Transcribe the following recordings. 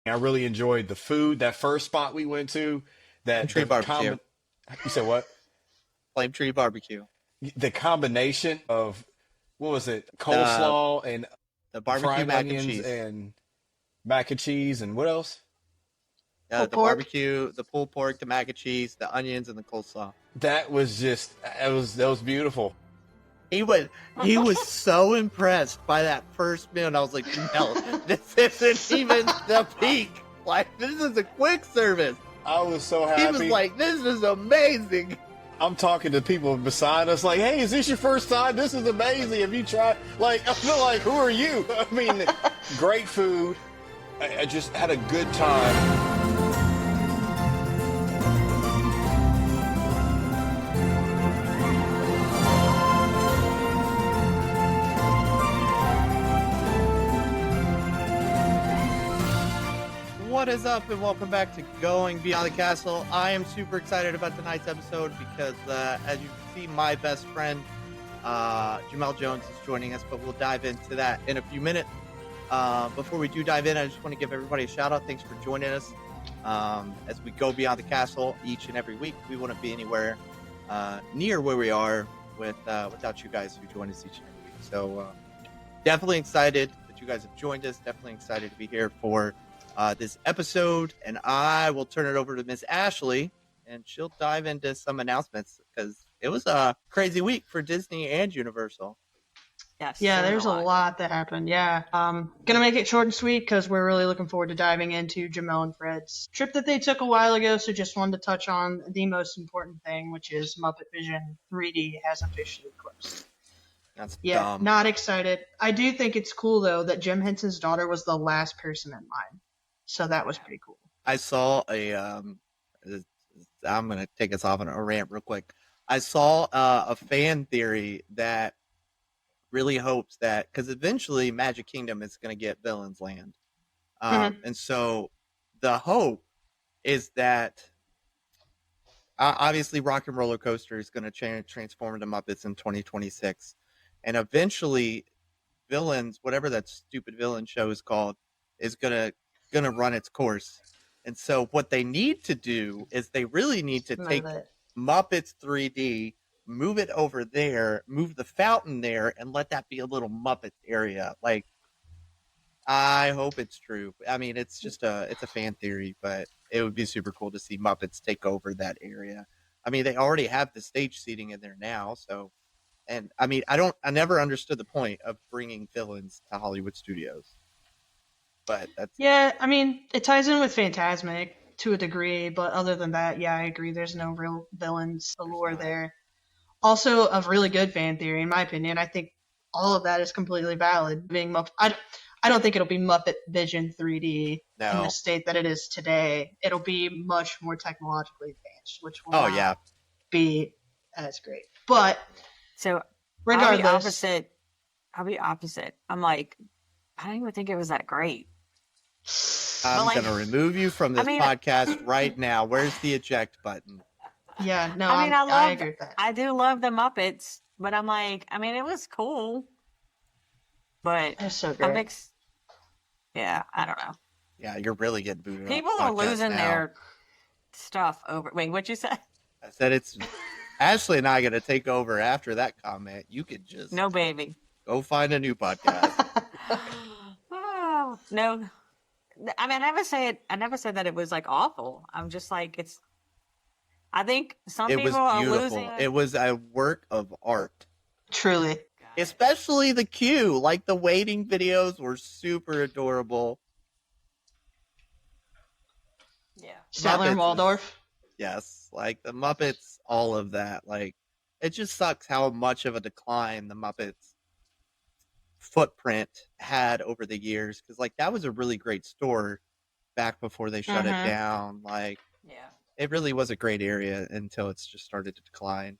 I really enjoyed the food. That first spot we went to, Flame that Tree the Barbecue. you said what? Flame Tree Barbecue. The combination of what was it? The Coleslaw and the barbecue fried mac and onions cheese. and mac and cheese and what else? Pulled The pork. barbecue, the pulled pork, the mac and cheese, the onions, and the coleslaw. That was beautiful. He was so impressed by that first meal, and I was like, no, this isn't even the peak. Like, this is a quick service. I was so He was happy. like, this is amazing. I'm talking to people beside us, like, "Hey, is this your first time? This is amazing. Have you tried?" Like, I feel like, who are you? I mean, great food. I just had a good time. What is up, and welcome back to Going Beyond the Castle. I am super excited about tonight's episode because, as you can see, my best friend, Jamel Jones, is joining us, but we'll dive into that in a few minutes. Before we do dive in, I just want to give everybody a shout out. Thanks for joining us. As we go beyond the castle each and every week, we wouldn't be anywhere near where we are without you guys who join us each and every week. So definitely excited that you guys have joined us. Definitely excited to be here for this episode, and I will turn it over to Miss Ashley, and she'll dive into some announcements because it was a crazy week for Disney and Universal. Yes. Yeah, there's a lot that happened. Yeah. Gonna make it short and sweet because we're really looking forward to diving into Jamel and Fred's trip that they took a while ago. So just wanted to touch on the most important thing, which is Muppet Vision 3D has officially closed. That's Yeah, dumb. not excited. I do think it's cool though that Jim Henson's daughter was the last person in line. So that was pretty cool. I saw I'm gonna take us off on a rant real quick. I saw a fan theory that really hopes that, because eventually Magic Kingdom is going to get Villains Land. And so the hope is that obviously Rock and Roller Coaster is going to transform into Muppets in 2026. And eventually Villains, whatever that stupid villain show is called, is going to run its course. And so what they need to do is they really need to take Muppets 3D, move it over there, move the fountain there, and let that be a little Muppet area. Like, I hope it's true. I mean, it's a fan theory, but it would be super cool to see Muppets take over that area. I mean, they already have the stage seating in there now, so. And I mean, I never understood the point of bringing villains to Hollywood Studios. But that's. Yeah, I mean, it ties in with Fantasmic to a degree, but other than that, yeah, I agree. There's no real villains allure there. Also, a really good fan theory, in my opinion. I think all of that is completely valid. Being I don't think it'll be Muppet Vision 3D in the state that it is today. It'll be much more technologically advanced, which will not be as great. But so regardless, I'll be opposite. I'm like, I don't even think it was that great. I'm going to remove you from this podcast right now. Where's the eject button? Yeah, no, I agree with that. I do love the Muppets, but I'm like, I mean, it was cool, but it's so great. Yeah, I don't know. Yeah, you're really getting booted. People are losing their stuff over. Wait, what'd you say? I said it's Ashley and I going to take over after that comment. You could just no, baby, go find a new podcast. Oh, no. I mean, I never said that it was like awful. I'm just like, I think some people are losing. It was a work of art. Truly. Especially the queue. Like, the waiting videos were super adorable. Yeah. Statler and Waldorf. Yes. Like, the Muppets, all of that. Like, it just sucks how much of a decline the Muppets footprint had over the years, because like that was a really great store back before they shut it down. Like, yeah, it really was a great area until it's just started to decline.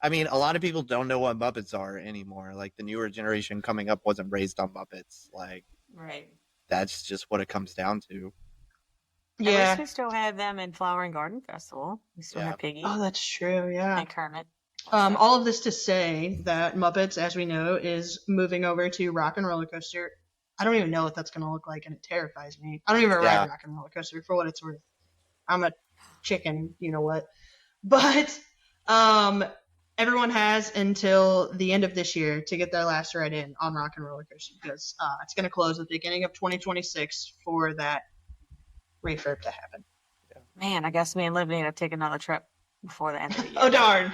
I mean, a lot of people don't know what Muppets are anymore. Like, the newer generation coming up wasn't raised on Muppets. Like, right, that's just what it comes down to. Yeah, at least we still have them in Flower and Garden Festival. We still have Piggy. Oh, that's true. Yeah, and Kermit. All of this to say that Muppets, as we know, is moving over to Rock and Roller Coaster I don't even know what that's going to look like, and it terrifies me. I don't even ride Rock and Roller Coaster for what it's worth. I'm a chicken, you know what. But everyone has until the end of this year to get their last ride in on Rock and Roller Coaster, because it's going to close at the beginning of 2026 for that refurb to happen. Man, I guess me and Liv need to take another trip before the end of the year. Oh, darn.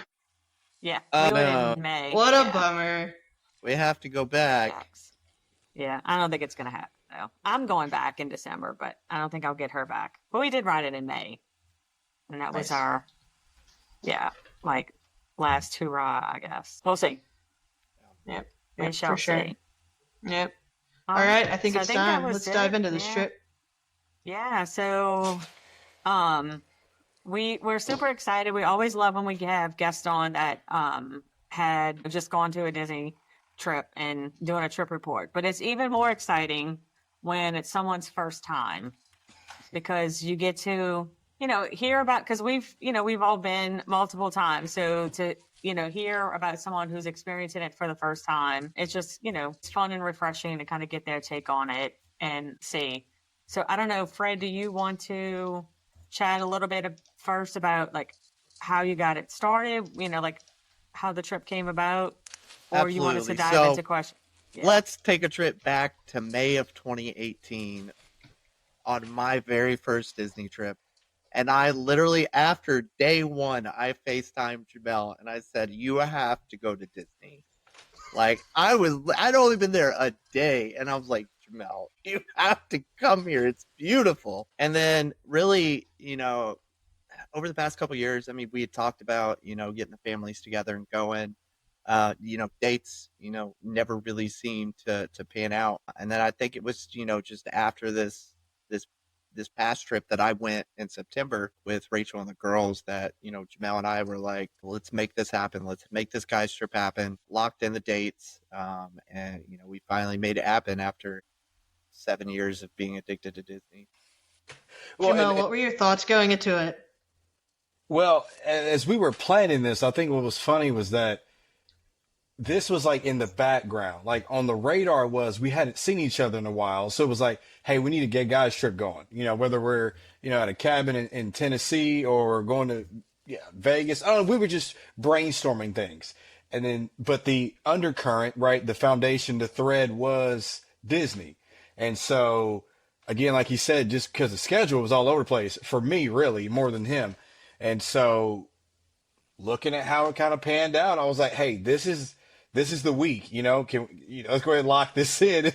Yeah, we went in May. What a bummer. We have to go back. Yeah, I don't think it's going to happen, though. I'm going back in December, but I don't think I'll get her back. But we did ride it in May. And that was our, like, last hurrah, I guess. We'll see. Yep. We shall see. Yep. All right, I think it's time. Let's dive into this trip. Yeah, so we're super excited. We always love when we have guests on that had just gone to a Disney trip and doing a trip report. But it's even more exciting when it's someone's first time, because you get to, hear about, because we've all been multiple times. So to, hear about someone who's experiencing it for the first time, it's just, it's fun and refreshing to kind of get their take on it and see. So I don't know, Fred, do you want to chat a little bit first about like how you got it started, like how the trip came about, or Absolutely. You want us to dive into questions? Yeah. Let's take a trip back to May of 2018 on my very first Disney trip. And I literally, after day one, I FaceTimed Jamel and I said, you have to go to Disney. Like, I'd only been there a day, and I was like, Jamel, you have to come here. It's beautiful. And then really, over the past couple of years, I mean, we had talked about, getting the families together and going, dates, never really seemed to pan out. And then I think it was, just after this past trip that I went in September with Rachel and the girls that, Jamel and I were like, let's make this happen. Let's make this guy's trip happen. Locked in the dates. And, we finally made it happen after 7 years of being addicted to Disney. Well, Jamel, what were your thoughts going into it? Well, as we were planning this, I think what was funny was that this was like in the background, like on the radar was we hadn't seen each other in a while. So it was like, hey, we need to get guys trip going, whether we're, at a cabin in Tennessee or going to Vegas. I don't know. We were just brainstorming things. And then, but the undercurrent, right, the foundation, the thread was Disney. And so again, like he said, just because the schedule was all over the place for me, really more than him. And so looking at how it kind of panned out, I was like, hey, this is the week, let's go ahead and lock this in.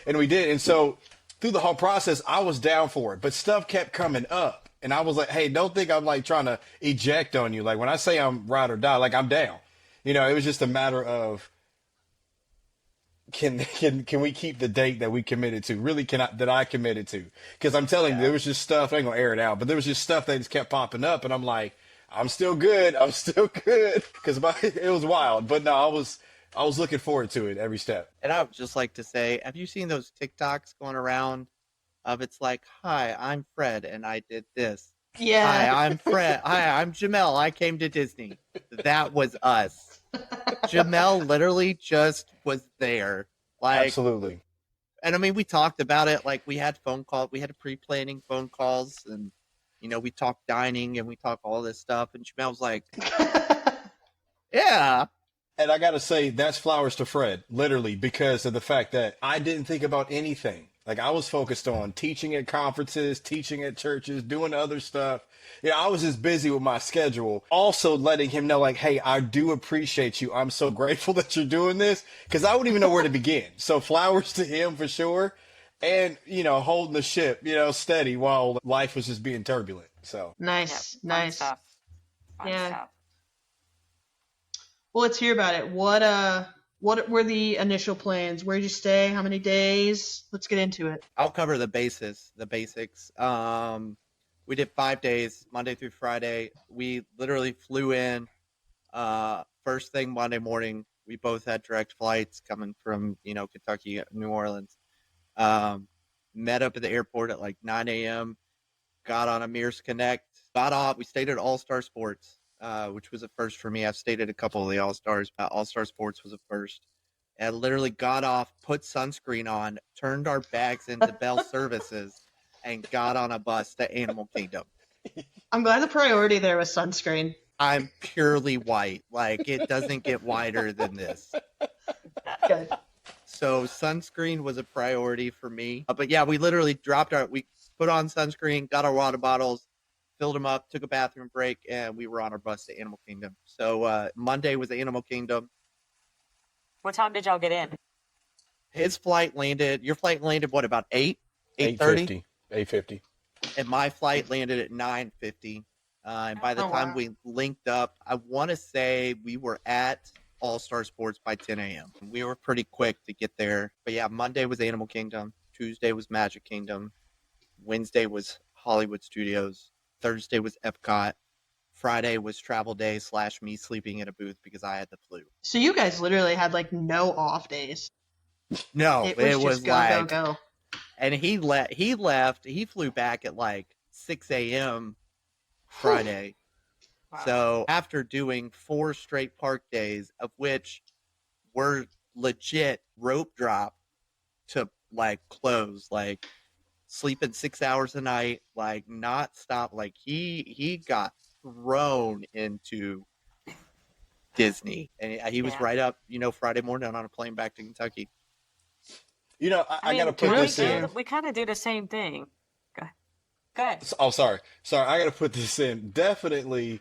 And we did. And so through the whole process, I was down for it, but stuff kept coming up and I was like, hey, don't think I'm like trying to eject on you. Like when I say I'm ride or die, like I'm down, it was just a matter of, can we keep the date that we committed to? Really, that I committed to? Because I'm telling you, there was just stuff, I ain't gonna air it out, but there was just stuff that just kept popping up and I'm like, I'm still good. Because it was wild. But no, I was looking forward to it every step. And I would just like to say, have you seen those TikToks going around of it's like, hi, I'm Fred and I did this. Yeah. Hi, I'm Fred. Hi, I'm Jamel. I came to Disney. That was us. Jamel literally just was there. Like, absolutely. And I mean, we talked about it. Like we had phone calls. We had pre-planning phone calls and we talked dining and we talked all this stuff. And Jamel was like, yeah. And I got to say, that's flowers to Fred, literally, because of the fact that I didn't think about anything. Like I was focused on teaching at conferences, teaching at churches, doing other stuff. I was just busy with my schedule. Also letting him know, like, hey, I do appreciate you. I'm so grateful that you're doing this because I wouldn't even know where to begin. So flowers to him for sure. And, holding the ship, steady while life was just being turbulent. So nice. Fun stuff. Well, let's hear about it. What were the initial plans? Where'd you stay? How many days? Let's get into it. I'll cover the basics. We did 5 days, Monday through Friday. We literally flew in first thing Monday morning. We both had direct flights coming from, Kentucky, New Orleans. Met up at the airport at like 9 a.m. Got on a Mears Connect. Got off. We stayed at All Star Sports, which was a first for me. I've stayed at a couple of the All Stars. All Star Sports was a first. and literally got off, put sunscreen on, turned our bags into Bell Services, and got on a bus to Animal Kingdom. I'm glad the priority there was sunscreen. I'm purely white. Like, it doesn't get whiter than this. Good. So sunscreen was a priority for me. But yeah, we literally we put on sunscreen, got our water bottles, filled them up, took a bathroom break, and we were on our bus to Animal Kingdom. So Monday was Animal Kingdom. What time did y'all get in? Your flight landed, what, about 8? 8:30? 8:50. And my flight landed at 9:50. And by the time we linked up, I want to say we were at All-Star Sports by 10 a.m. We were pretty quick to get there. But yeah, Monday was Animal Kingdom. Tuesday was Magic Kingdom. Wednesday was Hollywood Studios. Thursday was Epcot. Friday was travel day / me sleeping in a booth because I had the flu. So you guys literally had like no off days. No, It it was was just go, like, go, go. and he left. He flew back at like 6 a.m. Friday. Wow. So after doing 4 straight park days, of which were legit rope drop to like close, like sleeping 6 hours a night, like not stop, like he got thrown into Disney, and he was right up, Friday morning on a plane back to Kentucky. You know, I got to put this in. We kind of do the same thing. Go ahead. Oh, sorry. I got to put this in. Definitely,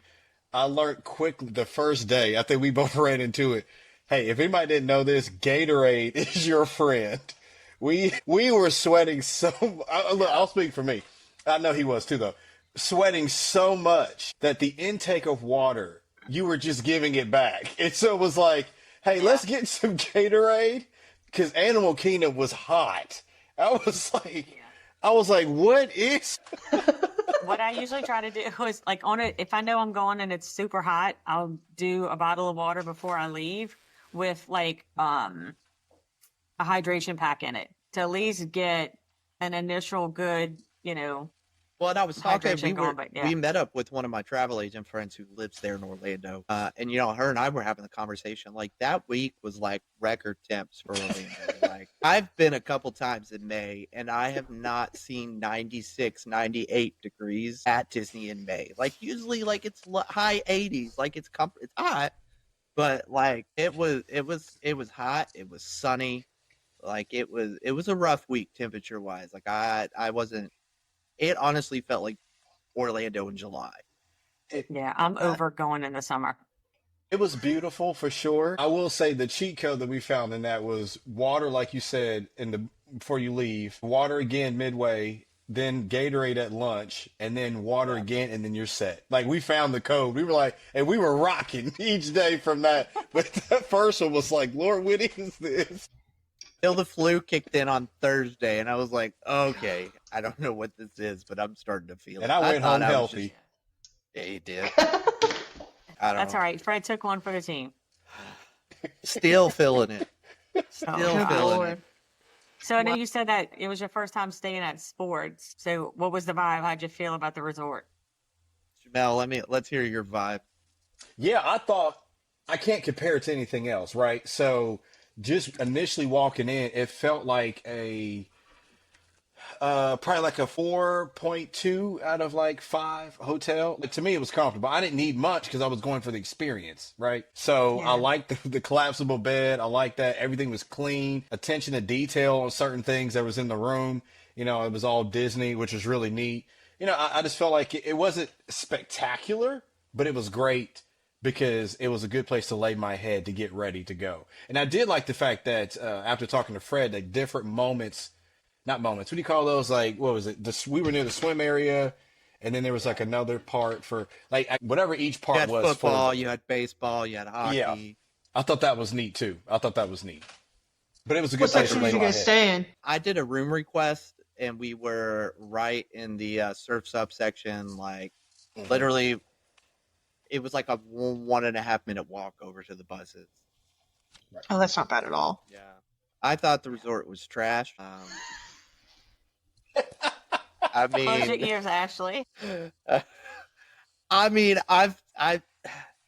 I learned quickly the first day. I think we both ran into it. Hey, if anybody didn't know this, Gatorade is your friend. We were sweating so. Look, I'll speak for me. I know he was too, though. Sweating so much that the intake of water, you were just giving it back. And so it was like, hey, let's get some Gatorade, because Animal Kingdom was hot. I was like, what is? What I usually try to do is like if I know I'm going and it's super hot, I'll do a bottle of water before I leave with like a hydration pack in it to at least get an initial good, Well, and I was talking, hydration we met up with one of my travel agent friends who lives there in Orlando. And her and I were having the conversation. Like, that week was like record temps for Orlando. Like, I've been a couple times in May, and I have not seen 96, 98 degrees at Disney in May. Like, usually, like, it's high 80s. Like, it's hot, but like it was hot. It was sunny. Like, it was a rough week temperature wise. Like, I wasn't. It honestly felt like Orlando in July. I'm over going in the summer. It was beautiful for sure. I will say the cheat code that we found in that was water, like you said, before you leave, water again midway, then Gatorade at lunch, and then water again, and then you're set. Like, we found the code. We were like, and we were rocking each day from that. But that first one was like, Lord, what is this? Till the flu kicked in on Thursday, and I was like, okay, I don't know what this is, but I'm starting to feel it. And I went home healthy. Yeah, you did. That's all right. Fred took one for the team. Still feeling it. Still God. feeling it. So I know you said that it was your first time staying at sports. So what was the vibe? How'd you feel about the resort? Jamel, let's hear your vibe. Yeah, I thought I can't compare it to anything else, right? So just initially walking in, it felt like probably like a 4.2 out of like 5 hotel. To me, it was comfortable. I didn't need much because I was going for the experience, right? So I liked the collapsible bed. I liked that everything was clean. Attention to detail on certain things that was in the room. It was all Disney, which was really neat. I just felt like it wasn't spectacular, but it was great because it was a good place to lay my head to get ready to go. And I did like the fact that after talking to Fred, that different moments, not moments, what do you call those? Like, what was it? We were near the swim area, and then there was like another part for like whatever each part you had was. Football, you had baseball, you had hockey. Yeah, I thought that was neat too. But it was a good What place to section lay did you my guys head. stay in? I did a room request, and we were right in the Surf's Up section. Like, literally, it was like a 1.5 minute walk over to the buses. Oh, that's not bad at all. Yeah, I thought the resort was trash. I Close your mean, ears, Ashley. I mean,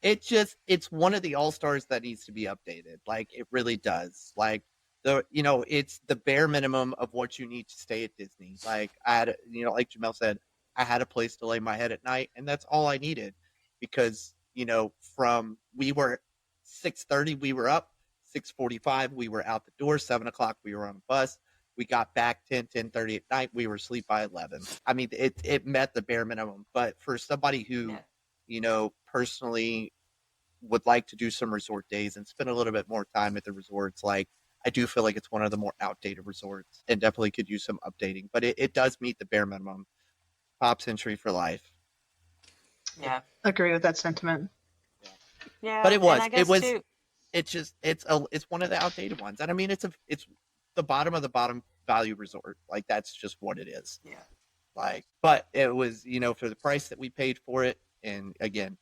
it's one of the all-stars that needs to be updated. Like, it really does. Like, it's the bare minimum of what you need to stay at Disney. Like, I had, like Jamel said, I had a place to lay my head at night, and that's all I needed. Because, we were 6:30, we were up, 6:45, we were out the door, 7 o'clock, we were on a bus. We got back 10:30 at night. We were asleep by 11. I mean, it met the bare minimum. But for somebody who, personally would like to do some resort days and spend a little bit more time at the resorts, like, I do feel like it's one of the more outdated resorts and definitely could use some updating. But it does meet the bare minimum. Pop Century for life. Yeah. Agree with that sentiment. Yeah. But it was too, it's one of the outdated ones. And I mean, it's the bottom of the bottom value resort. Like, that's just what it is. Yeah. Like, but it was, for the price that we paid for it. And again,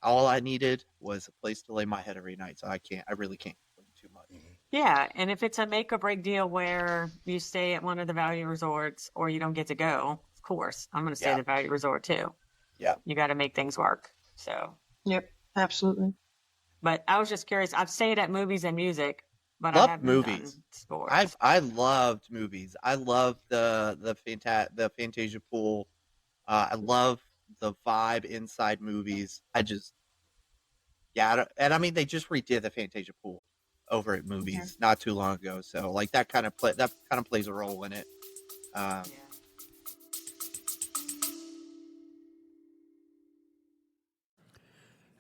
all I needed was a place to lay my head every night. So I really can't complain too much. Yeah. And if it's a make or break deal where you stay at one of the value resorts or you don't get to go, of course, I'm going to stay at the value resort too. Yeah. You got to make things work. So. Yep, absolutely. But I was just curious. I've stayed at movies and music, but Loved I haven't movies. done sports. I loved movies. I love the Fantasia pool. I love the vibe inside movies. And I mean, they just redid the Fantasia pool over at movies not too long ago. So like that kind of plays a role in it.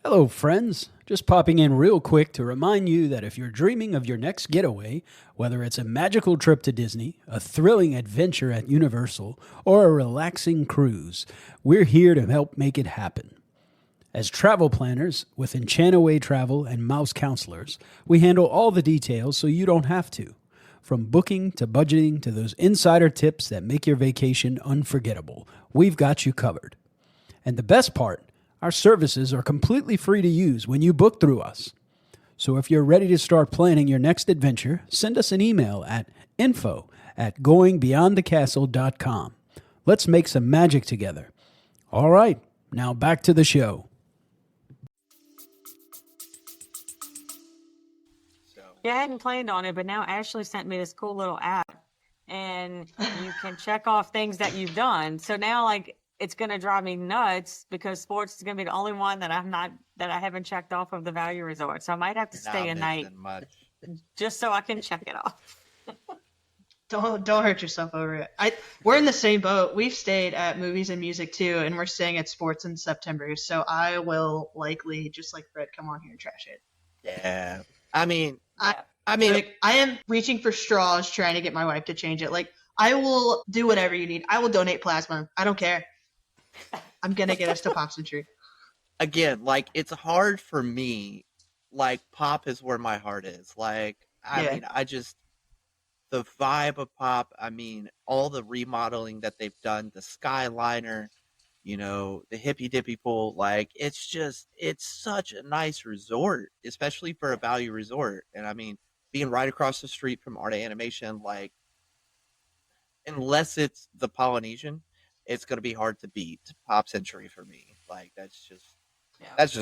Hello, friends. Just popping in real quick to remind you that if you're dreaming of your next getaway, whether it's a magical trip to Disney, a thrilling adventure at Universal, or a relaxing cruise, we're here to help make it happen. As travel planners with Enchantaway Travel and Mouse Counselors, we handle all the details so you don't have to. From booking to budgeting to those insider tips that make your vacation unforgettable, we've got you covered. And the best part, our services are completely free to use when you book through us. So if you're ready to start planning your next adventure, send us an email at info@goingbeyondthecastle.com. Let's make some magic together. All right, now back to the show. Yeah, I hadn't planned on it, but now Ashley sent me this cool little app, and you can check off things that you've done. So now, like, it's going to drive me nuts because sports is going to be the only one that I haven't checked off of the value resort. So I might have to stay a night just so I can check it off. Don't hurt yourself over it. We're in the same boat. We've stayed at movies and music too, and we're staying at sports in September. So I will likely, just like Fred, come on here and trash it. Yeah. I mean, like, I am reaching for straws trying to get my wife to change it. Like, I will do whatever you need. I will donate plasma. I don't care. I'm going to get us to Pop Century. Again, like, it's hard for me. Like, Pop is where my heart is. Like, I mean, the vibe of Pop, I mean, all the remodeling that they've done, the Skyliner, the Hippy Dippy pool, like, it's such a nice resort, especially for a value resort. And I mean, being right across the street from Art of Animation, like, unless it's the Polynesian, it's going to be hard to beat Pop Century for me. Like, that's just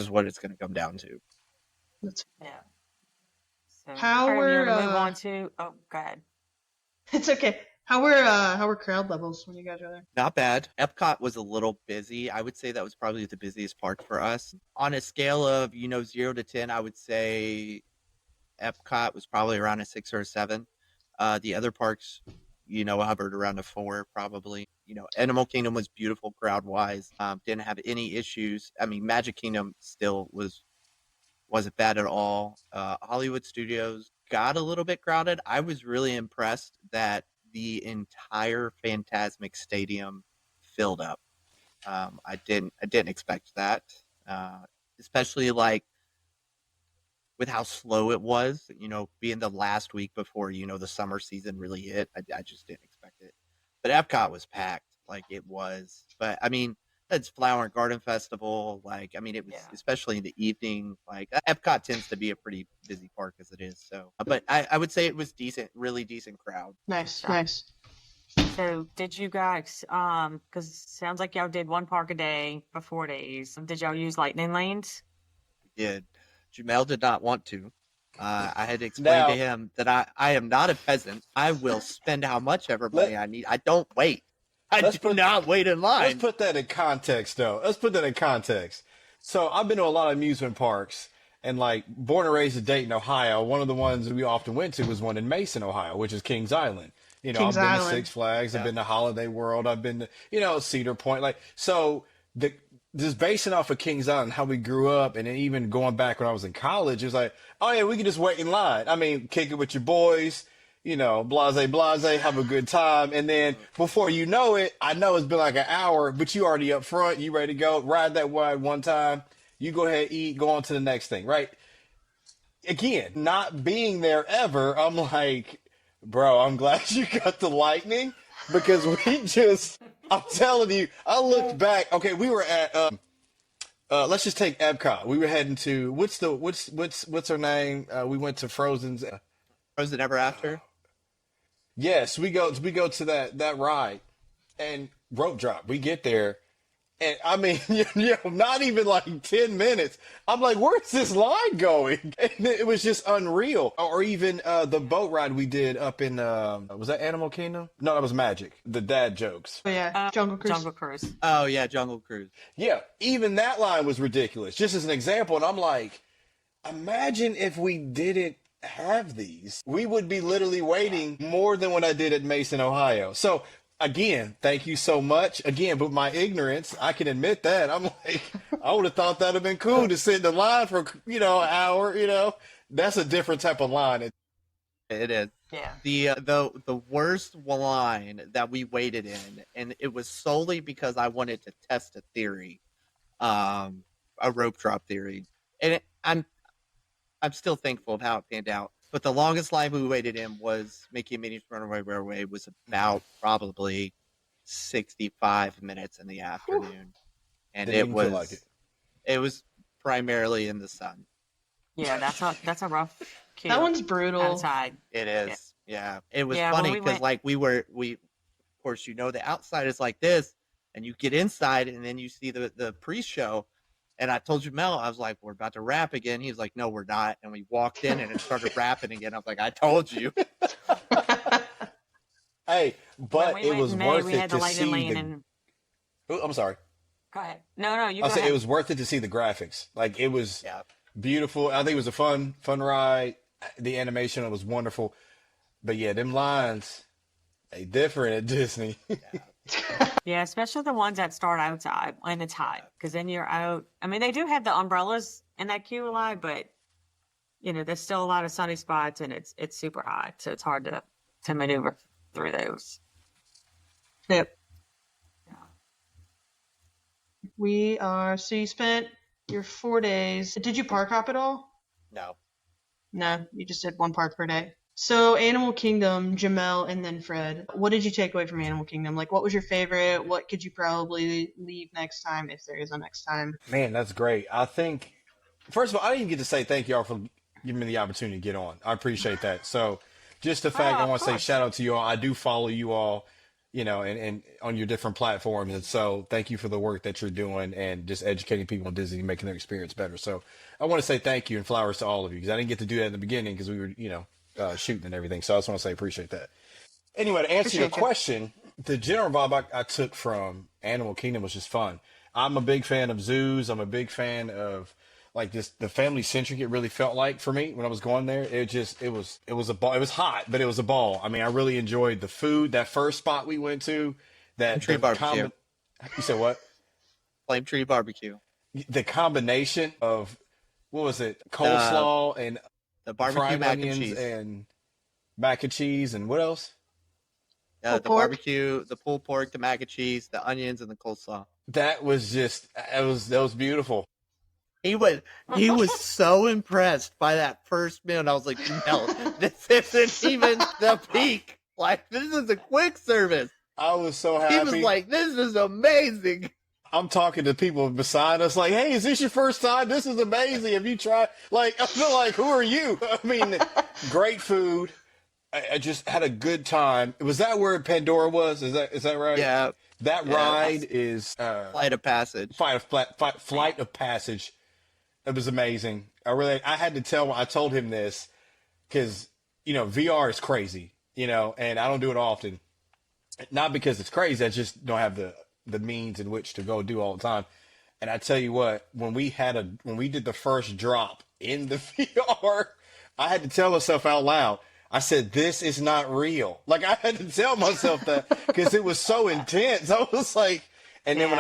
what it's going to come down to. Yeah. So, how we're move on to? Oh, go ahead. It's okay. How were crowd levels when you guys were there? Not bad. Epcot was a little busy. I would say that was probably the busiest park for us. On a scale of 0 to 10, I would say Epcot was probably around a 6 or a 7. The other parks, hovered around a 4 probably. Animal Kingdom was beautiful crowd wise. Didn't have any issues. I mean, Magic Kingdom still wasn't bad at all. Hollywood Studios got a little bit crowded. I was really impressed that the entire Fantasmic Stadium filled up. I didn't expect that, especially like with how slow it was. Being the last week before the summer season really hit. I just didn't expect it. But Epcot was packed, like it was. But I mean, it's Flower and Garden Festival. Like, I mean, it was especially in the evening. Like, Epcot tends to be a pretty busy park as it is. So, but I would say it was decent, really decent crowd. Nice. So, did you guys? Because it sounds like y'all did one park a day for 4 days. Did y'all use lightning lanes? did. Jamel did not want to. I had to explain Now, to him that I am not a peasant. I will spend how much ever money I need. I don't wait. I let's do put not wait in let's line. put that in context, though. Let's put that in context. So I've been to a lot of amusement parks, and like born and raised in Dayton, Ohio. One of the ones we often went to was one in Mason, Ohio, which is Kings Island. Kings I've been to Island. Six Flags, I've Yeah. been to Holiday World, I've been to Cedar Point. Like so, just basing off of Kings Island, how we grew up, and then even going back when I was in college, it was like, oh yeah, we can just wait in line. I mean, kick it with your boys. Blase, have a good time. And then before you know it, I know it's been like an hour, but you already up front, you ready to go, ride that ride one time, you go ahead, eat, go on to the next thing, right? Again, not being there ever, I'm like, bro, I'm glad you got the lightning because I'm telling you, I looked back. Okay, we were at, let's just take Epcot. We were heading to, what's her name? We went to Frozen's. Frozen Ever After. Yes, we go to that ride and rope drop. We get there and I mean, not even like 10 minutes. I'm like, where's this line going? And it was just unreal. Or even the boat ride we did up in was that Animal Kingdom? No, that was Magic. The dad jokes. Oh yeah, Jungle Cruise. Jungle Cruise. Oh yeah, Jungle Cruise. Yeah, even that line was ridiculous. Just as an example, and I'm like, imagine if we didn't have these. We would be literally waiting more than what I did at Mason, Ohio. So again, thank you so much. Again, but my ignorance, I can admit that. I'm like, I would have thought that'd have been cool to sit in the line for, an hour, That's a different type of line. It is. Yeah. The worst line that we waited in, and it was solely because I wanted to test a theory, a rope drop theory, and I'm still thankful of how it panned out. But the longest line we waited in was Mickey and Minnie's Runaway Railway was about probably 65 minutes in the afternoon, and Didn't it even was feel like it. it was primarily in the sun. Yeah, that's a rough queue That one's brutal. outside. It is, yeah. It was Yeah, when funny we because went- of course, the outside is like this, and you get inside, and then you see the pre-show. And I told Jamel, I was like, we're about to rap again. He was like, no, we're not. And we walked in, and it started rapping again. I was like, I told you. Hey, but When we it went was in May, worth we it had to the Lightning see Lane the. and Oh, I'm sorry. go ahead. No, you I'll go say ahead. it was worth it to see the graphics. Like it was Yeah. beautiful. I think it was a fun ride. The animation was wonderful. But yeah, them lines, they different at Disney. Yeah, especially the ones that start outside when it's hot, because then you're out. I mean, they do have the umbrellas in that queue a lot, but there's still a lot of sunny spots, and it's super hot, so it's hard to maneuver through those. Yep. Yeah. So you spent your 4 days. Did you park hop at all? No. No, you just did one park per day. So Animal Kingdom, Jamel, and then Fred. What did you take away from Animal Kingdom? Like, what was your favorite? What could you probably leave next time if there is a next time? Man, that's great. I think, first of all, I didn't get to say thank y'all for giving me the opportunity to get on. I appreciate that. So just the fact I of want to say course. shout out to you all. I do follow you all, and on your different platforms. And so thank you for the work that you're doing and just educating people on Disney and making their experience better. So I want to say thank you and flowers to all of you because I didn't get to do that in the beginning because we were, shooting and everything. So I just want to say appreciate that. Anyway, to answer your Appreciate you. question, the general vibe I took from Animal Kingdom was just fun. I'm a big fan of zoos. I'm a big fan of like the family centric it really felt like for me when I was going there. It was a ball. It was hot, but it was a ball. I mean, I really enjoyed the food. That first spot we went to, Tree barbecue. You said what? Flame Tree Barbecue. The combination of what was it? Coleslaw and The barbecue fried mac and onions cheese. and mac and cheese and what else? The Pulled pork. barbecue, the pulled pork, the mac and cheese, the onions, and the coleslaw. That was beautiful. He was so impressed by that first meal. And I was like, no, this isn't even the peak. Like, this is a quick service. I was so happy. He was like, this is amazing. I'm talking to people beside us like, hey, is this your first time? This is amazing. Have you tried? Like, I feel like, who are you? I mean, great food. I just had a good time. Was that where Pandora was? Is that right? Yeah. That Yeah. ride is Flight of Passage. Flight of Passage. It was amazing. I had to I told him this because, VR is crazy, and I don't do it often. Not because it's crazy. I just don't have the means in which to go do all the time. And I tell you what, when we did the first drop in the VR, I had to tell myself out loud. I said, "This is not real." Like I had to tell myself that because it was so intense. I was like, and then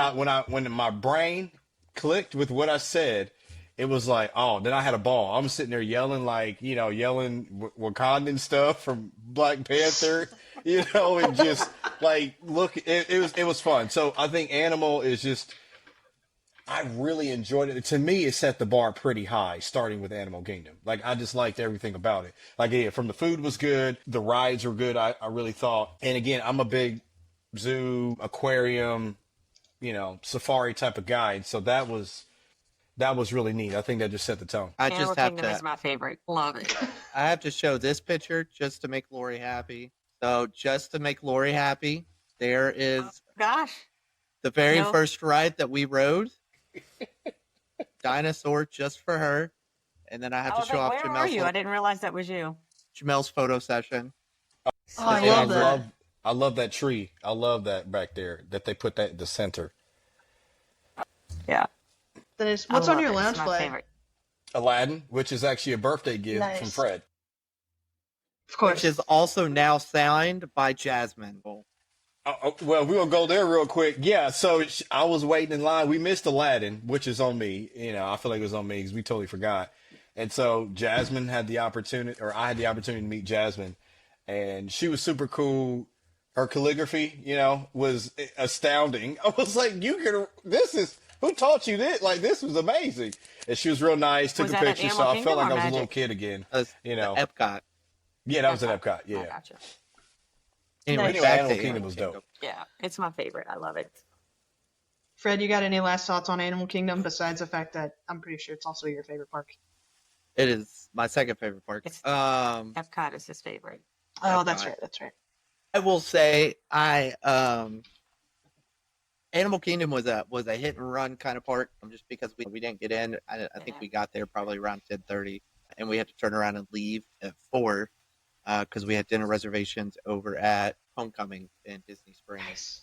when my brain clicked with what I said, it was like, oh, then I had a ball. I'm sitting there yelling yelling Wakandan stuff from Black Panther, and just like look, it was fun. So I think Animal is just. I really enjoyed it. To me, it set the bar pretty high, starting with Animal Kingdom. Like, I just liked everything about it. Like, yeah, from the food was good, the rides were good, I really thought. And again, I'm a big zoo, aquarium, safari type of guy. So that was really neat. I think that just set the tone. Animal Kingdom is my favorite. Love it. I have to show this picture just to make Lori happy. So, just to make Lori happy, there is Gosh. the very first ride that we rode. Dinosaur just for her, and then I have to show off where are you? I Jamel's didn't realize that was you. photo session. Oh, I Yeah, love that. I love that tree. I love that back there that they put that in the center. Yeah. That is. What's on your It's lounge my flag? favorite. Aladdin, which is actually a birthday gift Nice. from Fred. Of course. Which is also now signed by Jasmine. Well, we're gonna go there real quick. Yeah, so I was waiting in line. We missed Aladdin, which is on me. I feel like it was on me because we totally forgot. And so Jasmine had the opportunity, or I had the opportunity to meet Jasmine, and she was super cool. Her calligraphy, was astounding. I was like, who taught you this? Like, this was amazing. And she was real nice, took Was a that at picture, so Animal I felt Kingdom like or I was a little Magic? kid again. Epcot. Yeah, that was at Epcot. I Yeah. gotcha. Anyway, Nice. back Animal to Kingdom was dope. Yeah, it's my favorite. I love it. Fred, you got any last thoughts on Animal Kingdom besides the fact that I'm pretty sure it's also your favorite park? It is my second favorite park. It's- Um, Epcot is his favorite. Oh, that's Epcot. right. That's right. I will say Animal Kingdom was a hit and run kind of park, just because we didn't get in. I think we got there probably around 10:30, and we had to turn around and leave at 4 because we had dinner reservations over at Homecoming in Disney Springs.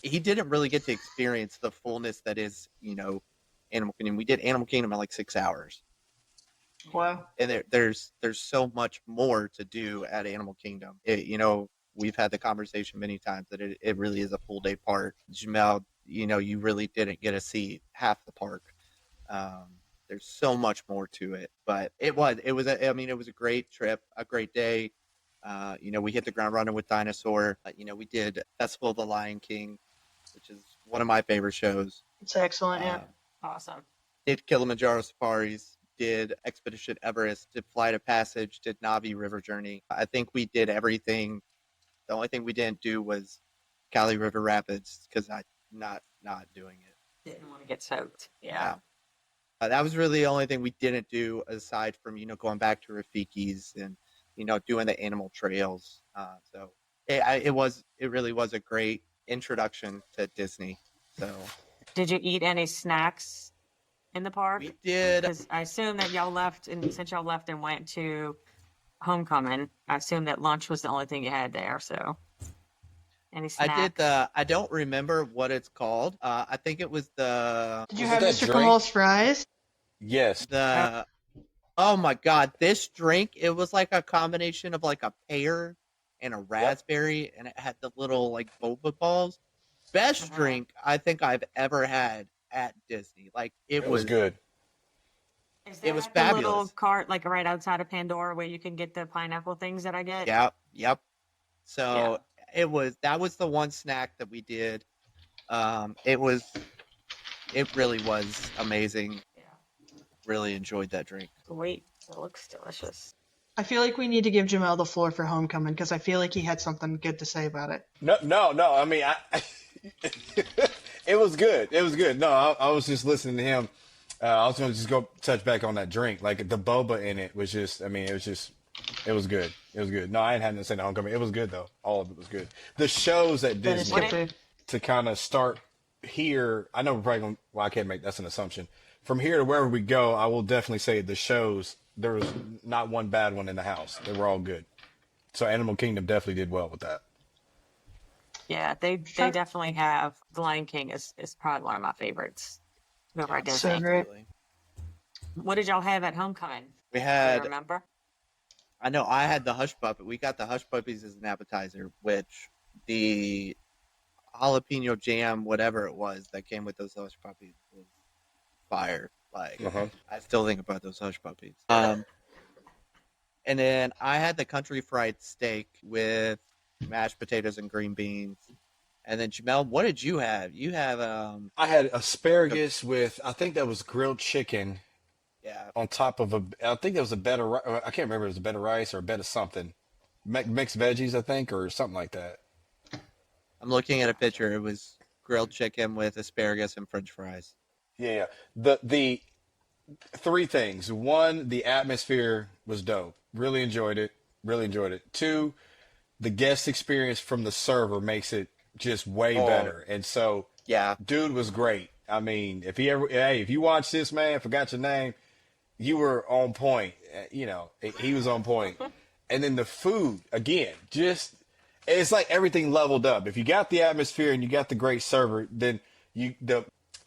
He didn't really get to experience the fullness that is, Animal Kingdom. We did Animal Kingdom in like 6 hours. Wow. And there's so much more to do at Animal Kingdom. We've had the conversation many times that it really is a full day park. Jamel, you really didn't get to see half the park. There's so much more to it, but it was a great trip, a great day. We hit the ground running with Dinosaur. We did Festival of the Lion King, which is one of my favorite shows. It's excellent. Yeah. Awesome. Did Kilimanjaro safaris, did Expedition Everest, did Flight of Passage, did Navi River Journey. I think we did everything. The only thing we didn't do was Cali River Rapids because I'm not doing it. Didn't want to get soaked. Yeah. That was really the only thing we didn't do aside from going back to Rafiki's and doing the animal trails. So it really was a great introduction to Disney. So Did you eat any snacks in the park? we did. Because I assume that y'all left, and since y'all left and went to Homecoming, I assume that lunch was the only thing you had there. So, any snacks? I don't remember what it's called. I think it was Did you Was have it that Mr. drink? Kamal's fries? Yes. oh my god, this drink, it was like a combination of like a pear and a raspberry, and it had the little like boba balls. Best drink I think I've ever had at Disney. Like it was good. Is it was that the little fabulous. cart like right outside of Pandora where you can get the pineapple things that I get? Yep. So that was the one snack that we did. It really was amazing. Yeah. Really enjoyed that drink. Sweet. It looks delicious. I feel like we need to give Jamel the floor for Homecoming because I feel like he had something good to say about it. No. I mean, it was good. It was good. No, I was just listening to him. I was going to just go touch back on that drink. Like the boba in it was just, it was good. It was good. No, I ain't had to say the Homecoming. It was good though. All of it was good. The shows at That is Disney good food. to kind of start here, I know we're probably going. Well, I can't make that's an assumption. From here to wherever we go, I will definitely say the shows. There was not one bad one in the house. They were all good. So Animal Kingdom definitely did well with that. Yeah, they definitely have. The Lion King is probably one of my favorites over at Disney. So great. Absolutely. What did y'all have at Homecoming? We Do you had, remember? I know I had the Hush Puppet. We got the Hush Puppies as an appetizer, which the jalapeno jam, whatever it was that came with those Hush Puppies was fire. Like, I still think about those Hush Puppies. And then I had the country fried steak with mashed potatoes and green beans. And then Jamel, what did you have? You have I had asparagus with, I think that was grilled chicken yeah, on top of I think that was a bed of, I can't remember if it was a bed of rice or a bed of something. Mixed veggies, I think, or something like that. I'm looking at a picture. It was grilled chicken with asparagus and French fries. Yeah. The three things. One, the atmosphere was dope. Really enjoyed it. Really enjoyed it. Two, the guest experience from the server makes it just way better. And so, Yeah, dude was great. I mean, if you watch this, man, forgot your name, you were on point. You know, he was on point. And then the food, again, just it's like everything leveled up. If you got the atmosphere and you got the great server, then the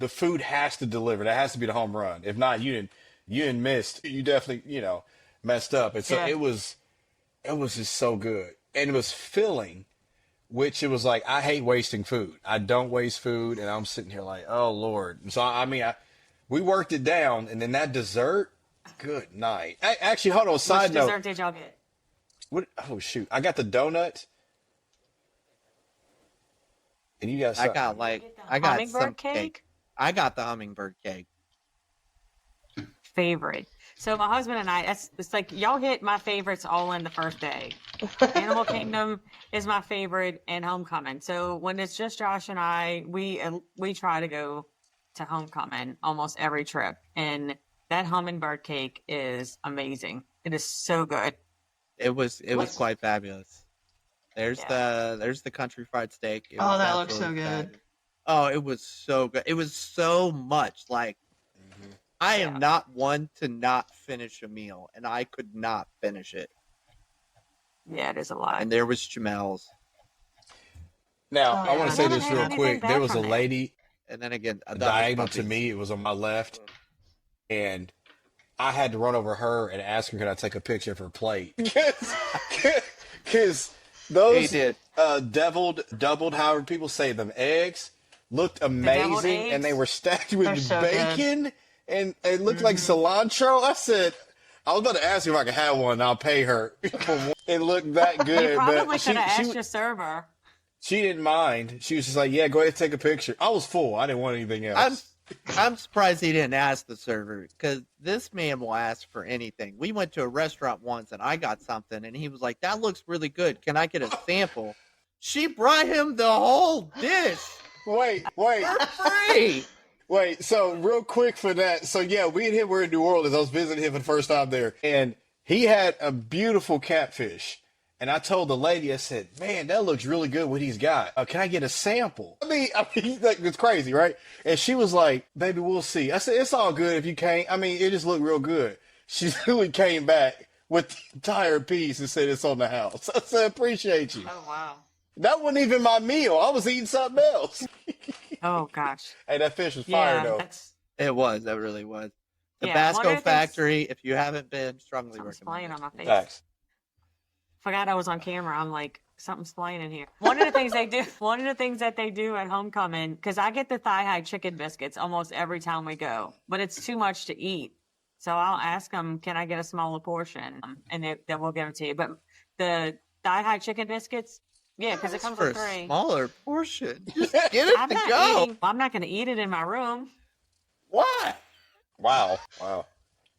food has to deliver. That has to be the home run. If not, you didn't miss. You definitely, messed up. And so Yeah. it was just so good. And it was filling, which it was like, I hate wasting food. I don't waste food. And I'm sitting here like, oh Lord. And so, I mean, we worked it down, and then that dessert, good night. Actually, hold on, side Which note. dessert did y'all get? Oh shoot. I got the donut. And you got I something. got some Hummingbird cake. cake? I got the hummingbird cake. Favorite. So my husband and I, it's like y'all hit my favorites all in the first day. Animal Kingdom is my favorite, and Homecoming. So when it's just Josh and I, we try to go to Homecoming almost every trip, and that hummingbird cake is amazing. It is so good. It was quite fabulous. There's the country fried steak. It Oh, was that looks so absolutely good. fabulous. Oh, it was so good. It was so much. Like, I am not one to not finish a meal, and I could not finish it. Yeah, it is a lot. And there was Jamel's. Now, Oh, I want yeah. to say I this haven't real had quick. anything There back was a from there. lady And then again, the diagonal Hush to Puppies. me. It was on my left. And I had to run over her and ask her, could I take a picture of her plate? Because those He did. doubled, however people say them, eggs looked amazing. And they eggs? were stacked They're with so bacon. And it looked like cilantro. I said, I was about to ask her if I could have one. And I'll pay her for one. It looked that good. You probably but could have asked your server. she didn't mind. She was just like, yeah, go ahead and take a picture. I was full. I didn't want anything else. I'm surprised he didn't ask the server, because this man will ask for anything. We went to a restaurant once and I got something and he was like, that looks really good. Can I get a sample? She brought him the whole dish Wait. for free. Wait, so real quick for that. So yeah, we and him were in New Orleans. I was visiting him for the first time there. And he had a beautiful catfish. And I told the lady, I said, man, that looks really good what he's got. Can I get a sample? I mean, like, it's crazy, right? And she was like, baby, we'll see. I said, it's all good if you can't. I mean, it just looked real good. She really came back with the entire piece and said it's on the house. I said, appreciate you. Oh, wow. That wasn't even my meal. I was eating something else. Oh, gosh. Hey, that fish was fire, Yeah, though. that's It was. That really was. one of Tabasco the things- Factory, if you haven't been, strongly something's recommend playing it. on my face. Thanks. Forgot I was on camera. I'm like, something's playing in here. One of the things that they do at Homecoming, because I get the thigh-high chicken biscuits almost every time we go, but it's too much to eat. So I'll ask them, can I get a smaller portion? And they will give them to you. But the thigh-high chicken biscuits, yeah, because it comes for with a three. smaller portion. Just get it I'm to not go. eating. I'm not going to eat it in my room. Why? Wow.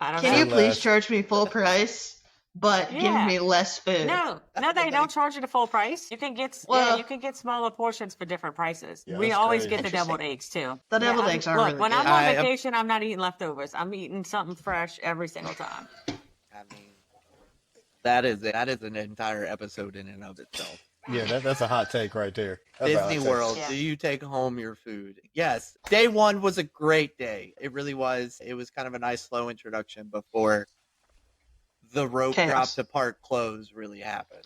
I don't Can know. you please charge me full price, but give Yeah. me less food? No, they don't charge you the full price. You can get you can get smaller portions for different prices. Yeah, We that's always crazy. get the deviled eggs too. The deviled I'm- eggs are look, really when good. I'm on I- vacation, I'm not eating leftovers. I'm eating something fresh every single time. I mean, that is an entire episode in and of itself. Yeah, that's a hot take right there. That's a hot Disney take. World, Yeah. do you take home your food? Yes. Day one was a great day. It really was. It was kind of a nice slow introduction before the rope drop Chaos. to park close really happened.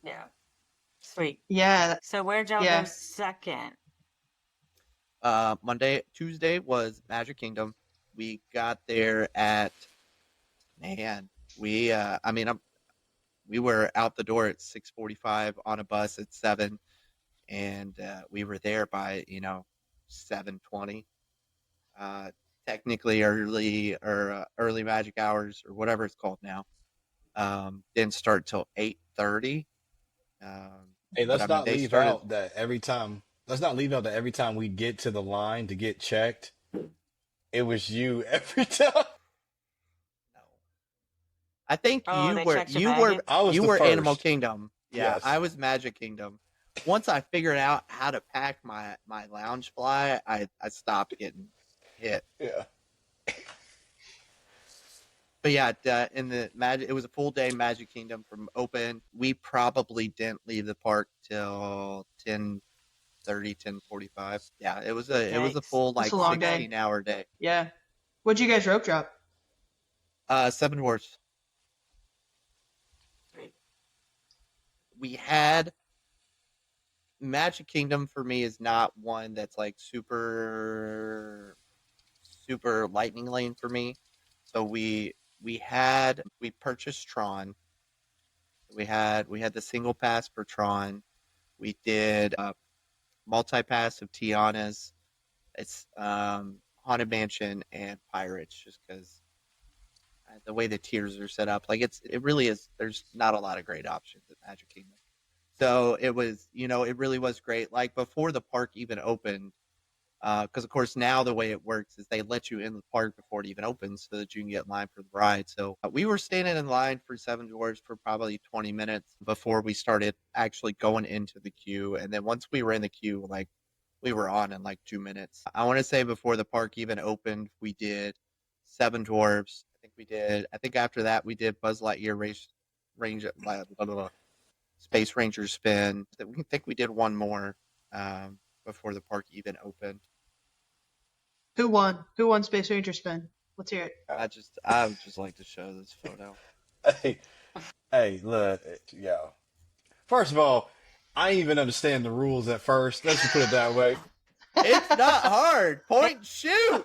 Yeah. Sweet. Yeah, So where'd y'all Yeah. go second? Tuesday was Magic Kingdom. We got there at we were out the door at 6:45 on a bus at 7, and we were there by 7:20. Technically early magic hours or whatever it's called now. Didn't start till 8:30. Hey, But, let's not they leave started. out that every time. Let's not leave out that every time we get to the line to get checked, it was you every time. No. I think Oh, you they were checked your you were baggage? I was you the were Animal first. Kingdom. Yeah, Yes. I was Magic Kingdom. Once I figured out how to pack my lounge fly, I stopped getting hit. Yeah. But yeah, in the magic, it was a full day Magic Kingdom from open. We probably didn't leave the park till 10:30, 10:45. Yeah, it was a Yikes. full That's like a long day. 16-hour day. yeah. What'd you guys rope drop? Seven Dwarfs. Sweet. We had Magic Kingdom for me is not one that's like super lightning lane for me. So we purchased Tron. We had the single pass for Tron. We did a multi pass of Tiana's. It's Haunted Mansion and Pirates, just because the way the tiers are set up, like it really is. There's not a lot of great options at Magic Kingdom. So it was, it really was great. Like before the park even opened, because of course now the way it works is they let you in the park before it even opens so that you can get in line for the ride. So we were standing in line for Seven Dwarfs for probably 20 minutes before we started actually going into the queue. And then once we were in the queue, like we were on in like 2 minutes. I want to say before the park even opened, we did Seven Dwarfs. I think after that we did Buzz Lightyear Space Ranger spin. We think we did one more before the park even opened. Who won? Who won Space Ranger spin? Let's hear it. I would just like to show this photo. Hey, look, yo. First of all, I didn't even understand the rules at first. Let's just put it that way. It's not hard. Point shoot.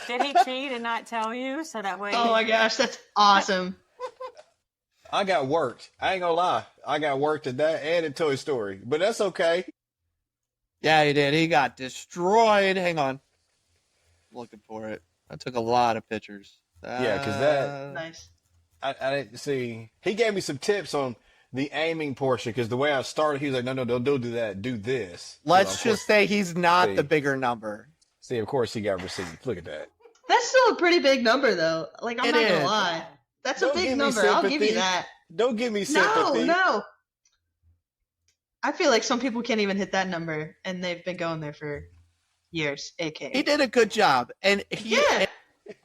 Did he cheat and not tell you so that way? Oh my gosh, that's awesome. I got worked. I ain't gonna lie. I got worked at that and at Toy Story, but that's okay. Yeah, he did. He got destroyed. Hang on. Looking for it. I took a lot of pictures. Yeah, 'cause that- Nice. I didn't see. He gave me some tips on the aiming portion because the way I started, he was like, "No, don't do that. Do this." Let's So, of just say he's not See. the bigger number. see. Of course, he got receipts. Look at that. That's still a pretty big number, though. Like, I'm It not is. gonna lie. That's a Don't big give me number. I'll give sympathy. you that. Don't give me No, sympathy. no. I feel like some people can't even hit that number, and they've been going there for years. AK. He did a good job. And Yeah.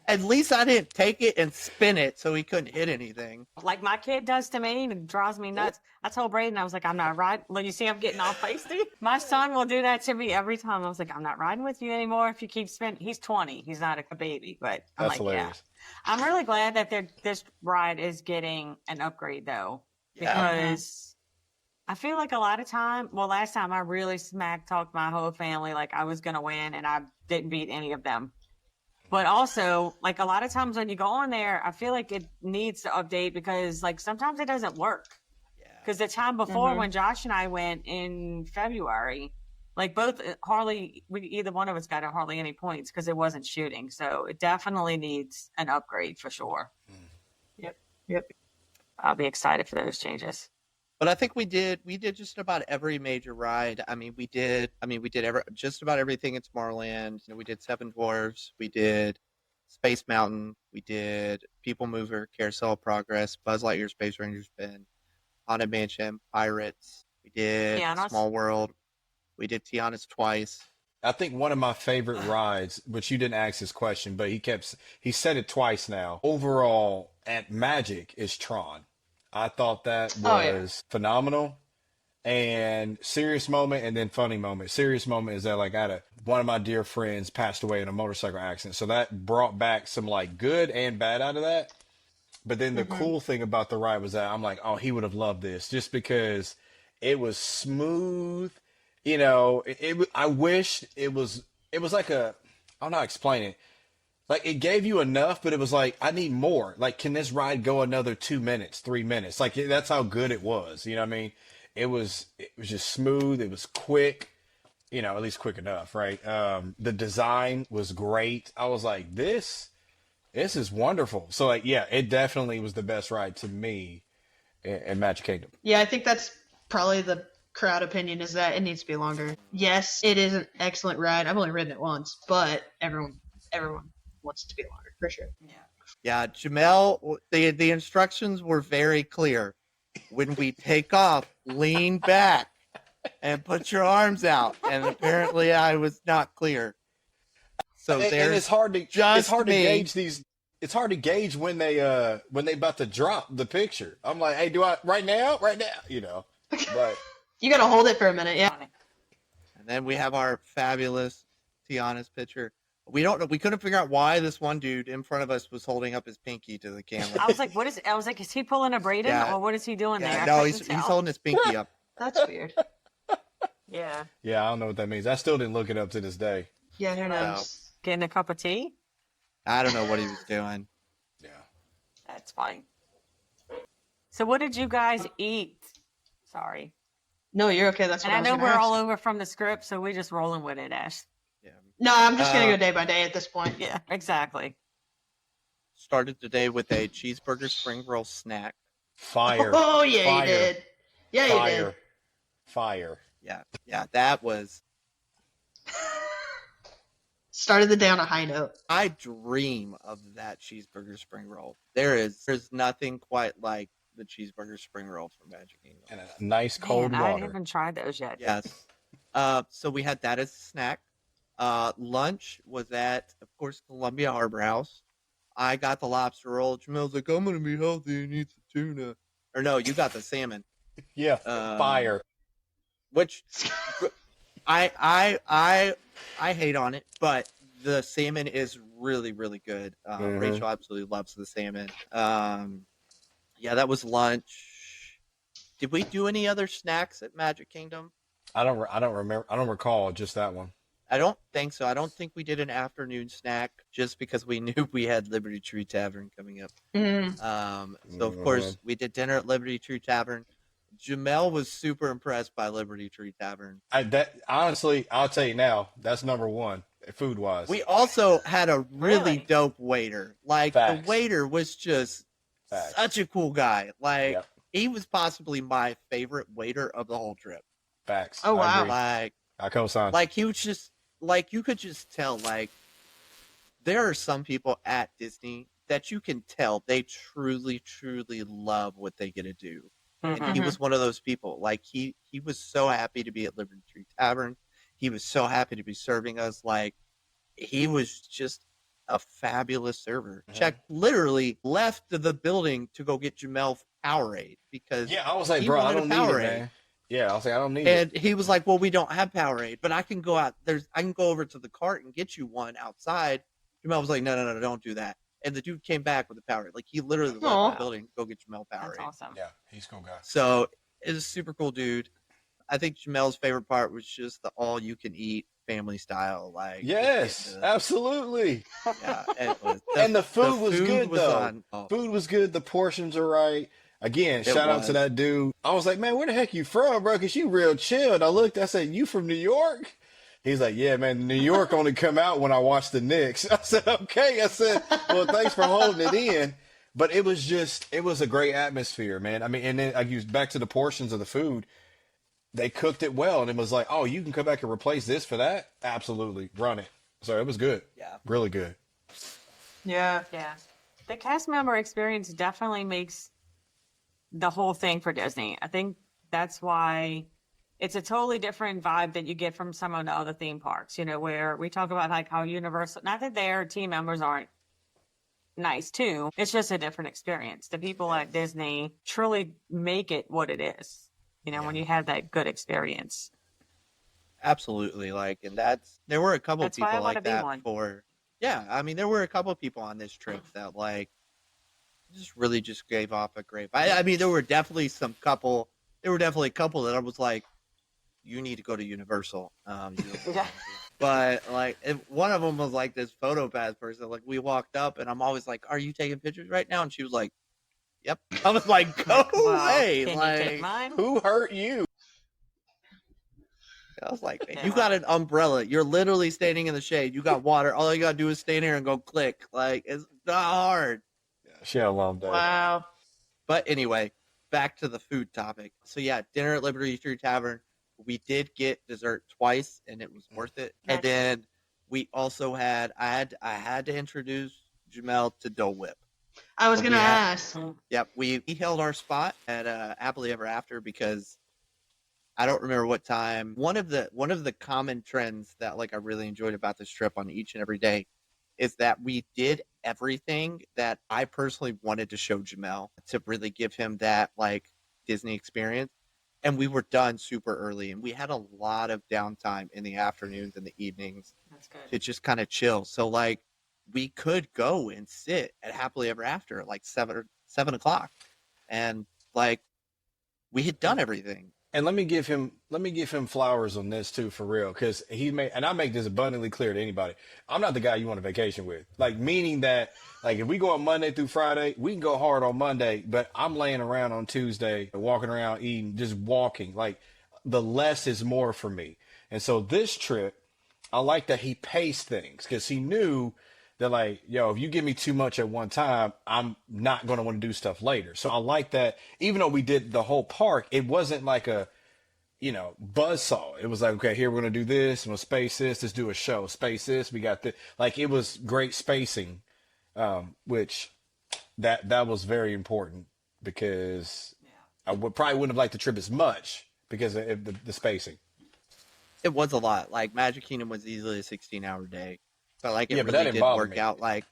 at least I didn't take it and spin it so he couldn't hit anything. Like my kid does to me and it drives me nuts. I told Braden, I was like, I'm not riding. Look, you see I'm getting all feisty? My son will do that to me every time. I was like, I'm not riding with you anymore if you keep spinning. He's 20. He's not a baby, but I'm That's like, yeah. hilarious. I'm really glad that this ride is getting an upgrade though, Yeah. because I feel like a lot of last time I really smack talked my whole family like I was going to win and I didn't beat any of them. But also, like a lot of times when you go on there, I feel like it needs to update because like sometimes it doesn't work. Yeah. Because the time before Mhm. when Josh and I went in February, like both either one of us got hardly any points because it wasn't shooting. So it definitely needs an upgrade for sure. Yep. I'll be excited for those changes. But I think we did just about every major ride. We did just about everything in Tomorrowland. We did Seven Dwarfs, we did Space Mountain, we did People Mover, Carousel of Progress, Buzz Lightyear Space Ranger Spin, Haunted Mansion, Pirates, we did Tiana's. Small World, we did Tiana's twice. I think one of my favorite rides, which you didn't ask this question, but he said it twice now. Overall, at Magic is Tron. I thought that was Oh, yeah. phenomenal. and serious moment and then funny moment. Serious moment is that like one of my dear friends passed away in a motorcycle accident. So that brought back some like good and bad out of that. But then the Hmm. cool thing about the ride was that I'm like, oh, he would have loved this just because it was smooth. I wish it was like I don't know how to explain it. Like it gave you enough, but it was like, I need more. Like, can this ride go another 2 minutes, 3 minutes? Like that's how good it was. You know what I mean? It was just smooth. It was quick. At least quick enough, right? The design was great. I was like, this is wonderful. So like, yeah, it definitely was the best ride to me in Magic Kingdom. Yeah, I think that's probably the crowd opinion is that it needs to be longer. Yes, it is an excellent ride. I've only ridden it once, but everyone wants it to be longer for sure. Yeah. Yeah, Jamel, the instructions were very clear. When we take off, lean back and put your arms out. And apparently I was not clear. So And there's it's hard to just to me. gauge these. It's hard to gauge when they about to drop the picture. I'm like, hey, do I right now? Right now, But You gotta hold it for a minute, yeah. And then we have our fabulous Tiana's picture. We couldn't figure out why this one dude in front of us was holding up his pinky to the camera. I was like, is he pulling a Braden Yeah. or what is he doing there? Yeah, I no, couldn't he's tell. holding his pinky up. That's weird. Yeah. yeah, I don't know what that means. I still didn't look it up to this day. Yeah, who knows? Getting a cup of tea? I don't know what he was doing. Yeah. That's fine. So what did you guys eat? Sorry. No, you're okay. That's what And I I was know gonna we're ask. all over from the script, so we're just rolling with it, Ash. Yeah. No, I'm just gonna Uh, go day by day at this point. Yeah, exactly. Started the day with a cheeseburger spring roll snack. Fire. Oh yeah, Fire. you did. Yeah, you Fire. did. Fire. Yeah, that was. Started the day on a high note. I dream of that cheeseburger spring roll. There's nothing quite like the cheeseburger spring roll from Magic Kingdom. And a nice cold Man, I water. haven't tried those yet. Yes. So we had that as a snack. Lunch was at, of course, Columbia Harbor House. I got the lobster roll. Jamel's like, I'm gonna be healthy and eat the tuna. Or no, you got the salmon. Yeah. Fire. Which I hate on it, but the salmon is really, really good. Mhm. Rachel absolutely loves the salmon. Yeah, that was lunch. Did we do any other snacks at Magic Kingdom? I don't remember. I don't recall just that one. I don't think so. I don't think we did an afternoon snack just because we knew we had Liberty Tree Tavern coming up. Mm. So of course we did dinner at Liberty Tree Tavern. Jamel was super impressed by Liberty Tree Tavern. Honestly, I'll tell you now, that's number one, food wise. We also had a really Really? dope waiter. Like Facts. the waiter was just Facts. such a cool guy. Like Yep. he was possibly my favorite waiter of the whole trip. Facts. Oh, I wow. agree. Like I co-sign. he was just like you could just tell like there are some people at Disney that you can tell they truly, truly love what they get to do. And Mhm. he was one of those people. Like he was so happy to be at Liberty Tree Tavern. He was so happy to be serving us. Like he was just a fabulous server. Mhm. Check literally left the building to go get Jamel Powerade because Yeah, I was like, he bro, I wanted a don't need it, Powerade. man. Yeah, I was like, I don't need it. And he was like, "Well, we don't have Powerade, but I can go out. I can go over to the cart and get you one outside." Jamel was like, "No, don't do that." And the dude came back with the Powerade. Like he literally left Aw. the building to go get Jamel That's Powerade. awesome. Yeah, he's a cool guy. So it's a super cool dude. I think Jamel's favorite part was just the all you can eat family style. Like Yes, just getting to- absolutely. yeah, it was, And the food was good, though. on- oh, Food was good. The portions are right. Again, It shout out was. to that dude. I was like, man, where the heck you from, bro? Because you real chilled. I looked, I said, you from New York? He's like, yeah, man, New York only come out when I watch the Knicks. I said, okay. I said, well, thanks for holding it in. But it was a great atmosphere, man. I mean, and then I used back to the portions of the food. They cooked it well, and it was like, oh, you can come back and replace this for that? Absolutely. Run it. So it was good. yeah. Really good. Yeah. Yeah. The cast member experience definitely makes the whole thing for Disney. I think that's why it's a totally different vibe that you get from some of the other theme parks, where we talk about like how Universal, not that their team members aren't nice too. It's just a different experience. The people at Disney truly make it what it is. when you have that good experience. Absolutely. Like, and there were a couple That's why I people want to like be that one. yeah, I mean, there were a couple people on this trip that like just really just gave off a great. I mean, there were definitely a couple that I was like, you need to go to Universal. Yeah. But like, one of them was like this photo pass person. Like, we walked up, and I'm always like, "Are you taking pictures right now?" And she was like, "Yep." I was like, "Go Well, away!" can you Like, take mine? Who hurt you? I was like, Yeah. "You got an umbrella. You're literally standing in the shade. You got water. All you gotta do is stand here and go click. Like, it's not hard." She had a long day. Wow. But anyway, back to the food topic. So yeah, dinner at Liberty Tree Tavern. We did get dessert twice, and it was worth it. And then we also I had to introduce Jamel to Dole Whip. I was But gonna we had- ask. Yep, we held our spot at Happily Ever After because I don't remember what time. One of the common trends that like I really enjoyed about this trip on each and every day is that we did everything that I personally wanted to show Jamel to really give him that like Disney experience. And we were done super early, and we had a lot of downtime in the afternoons and the evenings That's good. to just kind of chill. So like we could go and sit at Happily Ever After at like 7 o'clock, and like we had done everything. And let me give him flowers on this too, for real, because and I make this abundantly clear to anybody. I'm not the guy you want a vacation with. Like, meaning that, like, if we go on Monday through Friday, we can go hard on Monday, but I'm laying around on Tuesday, walking around, eating, just walking. Like, the less is more for me. And so this trip, I like that he paced things, because he knew that, like, yo, if you give me too much at one time, I'm not going to want to do stuff later. So I like that. Even though we did the whole park, it wasn't like a, buzzsaw. It was like, okay, here we're going to do this, we'll space this, let's do a show, space this, we got this. Like, it was great spacing, which that was very important, because I probably wouldn't have liked the trip as much because of the spacing. It was a lot. Like Magic Kingdom was easily a 16-hour day. But like it Yeah, but really that did didn't bother work me. out. Like,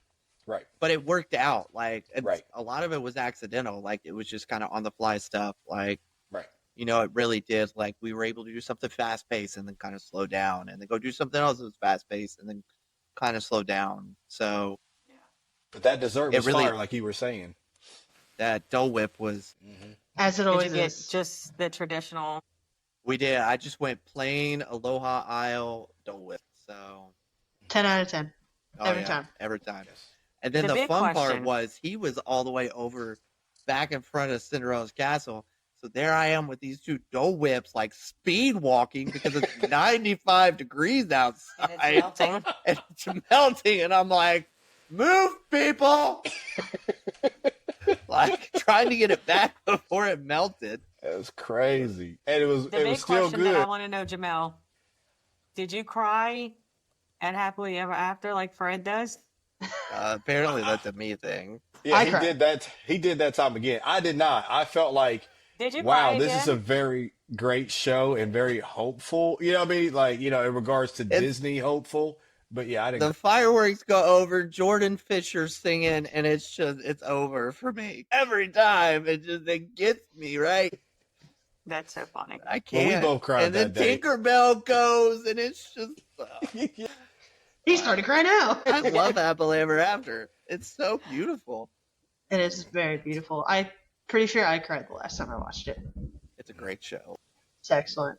Right. but it worked out. Like, Right. a lot of it was accidental. Like, it was just kind of on the fly stuff. Like, Right. it really did. Like, we were able to do something fast paced and then kind of slow down, and then go do something else that was fast paced and then kind of slow down. So But that dessert It was really- fire, like you were saying. that Dole Whip was. As it Did always you get is. just the traditional? We did. I just went plain Aloha Isle Dole Whip. So 10 out of 10. Every time. Every time. And then The the big fun part question- was he was all the way over back in front of Cinderella's castle. So there I am with these two Dole Whips, like speed walking because it's 95 degrees outside. And it's melting. And it's melting. And I'm like, move, people. Like trying to get it back before it melted. It was crazy. And it was The big still question that I good. want to know, Jamel, did you cry at Happily Ever After like Fred does? Apparently that's a me thing. Yeah, I he cried. did that. He did that time again. I did not. I felt like, Did you wow, cry this is a again? very great show and very hopeful. You know what I mean? Like, in regards to Disney, hopeful. But yeah, I The didn't. fireworks go over, Jordan Fisher singing, and it's over for me. Every time. It gets me, right? That's so funny. I Well, can't. we both cried and then that day. Tinkerbell goes, and it's just. He started crying out. I love Happily Ever After. It's so beautiful. It is very beautiful. I'm pretty sure I cried the last time I watched it. It's a great show. It's excellent.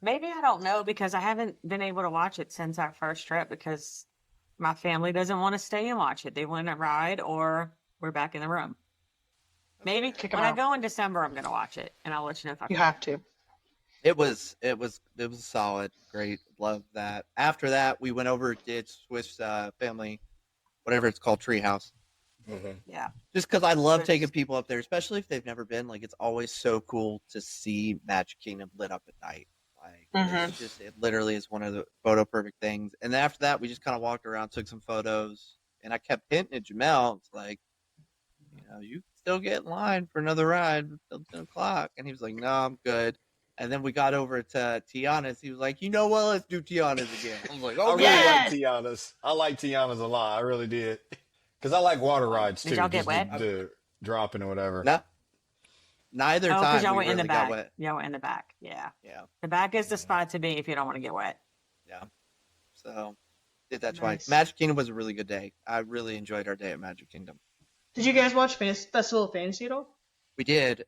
Maybe I don't know because I haven't been able to watch it since our first trip because my family doesn't want to stay and watch it. They want to ride or we're back in the room. Maybe Kick 'em when I out. go in December, I'm going to watch it and I'll let you know if I You have to. It was solid. Great. Love that. After that, we went over to Swiss family, whatever it's called, Treehouse. Mhm. Yeah. Just because I love Swiss. taking people up there, especially if they've never been. Like, it's always so cool to see Magic Kingdom lit up at night. Like, it literally is one of the photo perfect things. And then after that, we just kind of walked around, took some photos, and I kept hinting at Jamel. It's like, you can still get in line for another ride until 10 o'clock. And he was like, no, I'm good. And then we got over to Tiana's. He was like, you know what? Let's do Tiana's again. I was like, I oh, really Yes! like Tiana's. I like Tiana's a lot. I really did. Because I like water rides, too. Did y'all get just wet? the dropping or whatever. No. Neither Oh, because time y'all we went in the really got back. wet. Y'all went in the back. Yeah. Yeah, The back is the spot to be if you don't want to get wet. yeah. So did that twice. Nice. Magic Kingdom was a really good day. I really enjoyed our day at Magic Kingdom. Did you guys watch Festival of Fantasy at all? We did.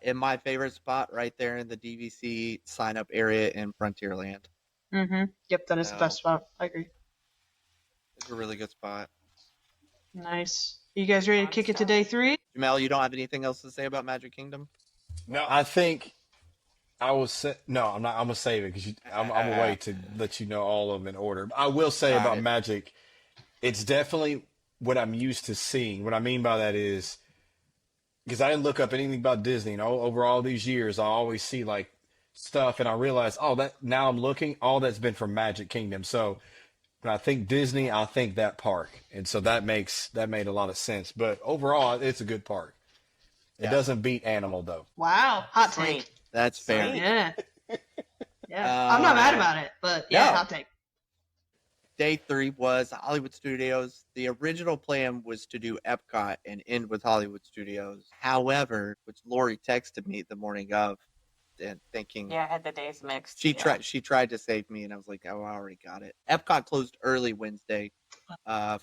In my favorite spot, right there in the DVC sign up area in Frontierland. Mm-hmm. Yep, that is the best spot. I agree. It's a really good spot. Nice. You guys ready to Fun kick it to stuff. day 3? Jamel, you don't have anything else to say about Magic Kingdom? No, I think I will say no. I'm not. I'm gonna save it because I'm gonna wait to let you know all of them in order. I will say All about right. Magic, it's definitely what I'm used to seeing. What I mean by that is because I didn't look up anything about Disney, and over all these years, I always see like stuff, and I realize, oh, that now I'm looking, all that's been from Magic Kingdom. So when I think Disney, I think that park, and so that made a lot of sense. But overall, it's a good park. It Yeah. doesn't beat Animal though. Wow, hot Sweet. take. That's fair. Sweet. Yeah. Yeah. I'm not mad about it, but yeah, No. hot take. Day 3 was Hollywood Studios. The original plan was to do Epcot and end with Hollywood Studios. However, which Lori texted me the morning of, and thinking Yeah, I had the days mixed. she yeah. tried to save me, and I was like, oh, I already got it. Epcot closed early Wednesday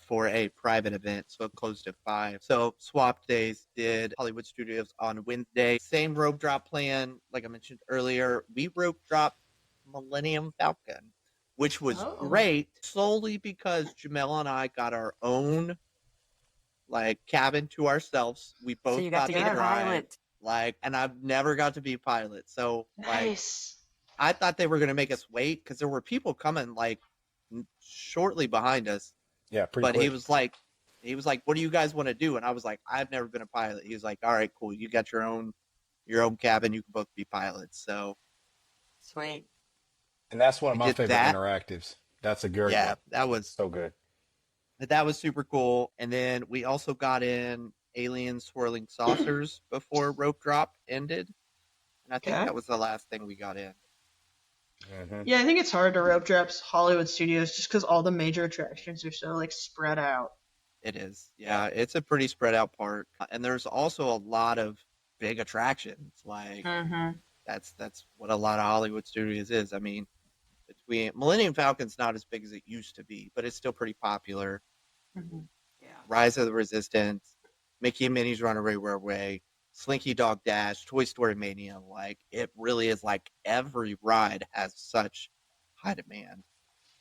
for a private event, so it closed at 5. So swapped days, did Hollywood Studios on Wednesday. Same rope drop plan, like I mentioned earlier. We rope dropped Millennium Falcon, which was Oh. great solely because Jamel and I got our own like cabin to ourselves. We both So you got to to get a drive. pilot. Like, and I've never got to be a pilot. So like Nice. I thought they were gonna make us wait because there were people coming like shortly behind us. Yeah, pretty But quick. he was like, what do you guys want to do? And I was like, I've never been a pilot. He was like, all right, cool. You got your own cabin. You can both be pilots. So Sweet. And that's one of we my did favorite that. interactives. That's a great Yeah, one. that was So good. super cool. And then we also got in Alien Swirling Saucers before rope drop ended. And I think Okay. that was the last thing we got in. Mhm. Yeah, I think it's hard to rope drops Hollywood Studios just because all the major attractions are so like spread out. It is. Yeah, it's a pretty spread out park. And there's also a lot of big attractions. Like Mm-hmm. that's what a lot of Hollywood Studios is. I mean, between Millennium Falcon's not as big as it used to be, but it's still pretty popular. Mm-hmm. Yeah. Rise of the Resistance, Mickey and Minnie's Runaway Railway, Slinky Dog Dash, Toy Story Mania. Like it really is like every ride has such high demand.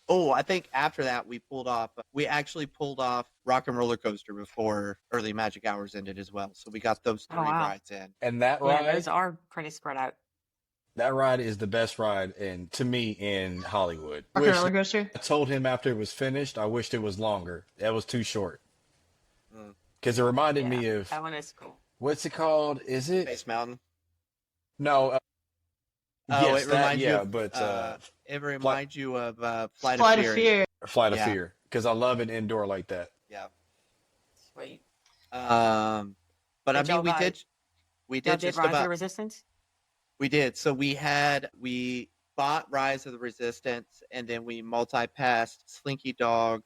Oh, I think after that we actually pulled off Rock and Roller Coaster before early Magic Hours ended as well. So we got those 3 Oh, wow. rides in. And that Yeah, ride, those are pretty spread out. that ride is the best ride to me in Hollywood. Rock and roller coaster. I told him after it was finished, I wished it was longer. That was too short. Mm. Because it reminded Yeah, me of that one is cool. what's it called? Is it? Space Mountain. No. Oh, Yes, it that, reminds you yeah, of, but it reminds you of Flight Flight of of Fury. Fear. Flight of Yeah. Fear. Because I love an indoor like that. Yeah. Sweet. But I Did mean, y'all we ride- did Y'all did just Rise of the about. Resistance? We did. So we bought Rise of the Resistance, and then we multi-passed Slinky Dog.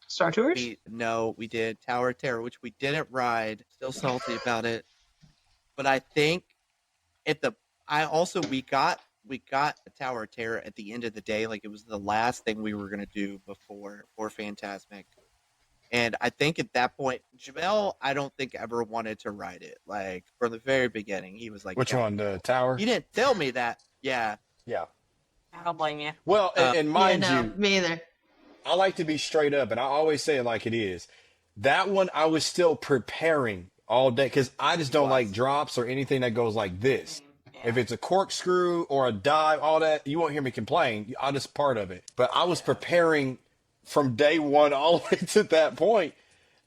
Star Tours. We did Tower of Terror, which we didn't ride. Still salty about it. But I think we got the Tower of Terror at the end of the day. Like it was the last thing we were gonna do before Phantasmic. And I think at that point, Jamel, I don't think ever wanted to ride it. Like from the very beginning, he was like, Which "Yeah." one? The tower? You didn't tell me that. Yeah. Yeah. I don't blame you. Well, and mind yeah, no, you, me either. I like to be straight up, and I always say it like it is. That one, I was still preparing all day because I just don't like drops or anything that goes like this. Yeah. If it's a corkscrew or a dive, all that, you won't hear me complain. I'm just part of it. But I was preparing from day one all the way to that point.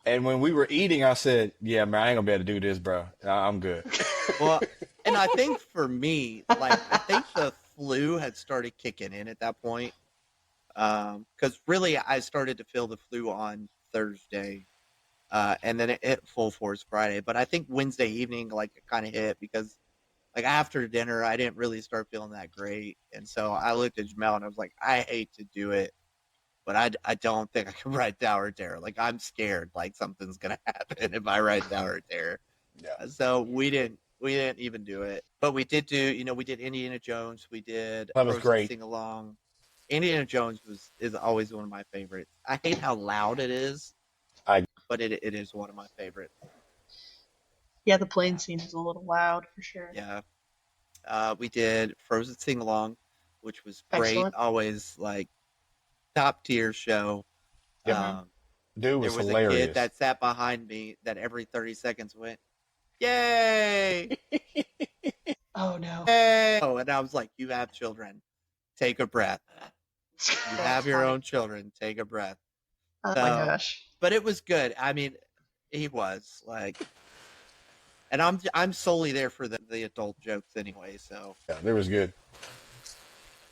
And when we were eating, I said, yeah, man, I ain't going to be able to do this, bro. I'm good. Well, and I think for me, like, I think the flu had started kicking in at that point. Because really, I started to feel the flu on Thursday. And then it hit full force Friday. But I think Wednesday evening, like, it kind of hit because, like, after dinner, I didn't really start feeling that great. And so I looked at Jamel and I was like, I hate to do it, but I don't think I can ride Tower of Terror. Like, I'm scared, like, something's going to happen if I ride Tower of Terror. Yeah. So we didn't even do it, but we did do. We did Indiana Jones. We did That was Frozen great. sing along. Indiana Jones is always one of my favorites. I hate how loud it is, I but it is one of my favorites. Yeah, the plane scene is a little loud for sure. Yeah. We did Frozen sing along, which was great. Excellent. Always like top tier show. Yep. Um, Dude there was was a hilarious. kid that sat behind me that every 30 seconds went, "Yay! Oh no. Yay!" Oh, and I was like, "You have children. Take a breath. You have your funny. own children. Take a breath." Oh So, my gosh. but it was good. I mean, he was like, and I'm solely there for the adult jokes anyway. So, Yeah, it was good.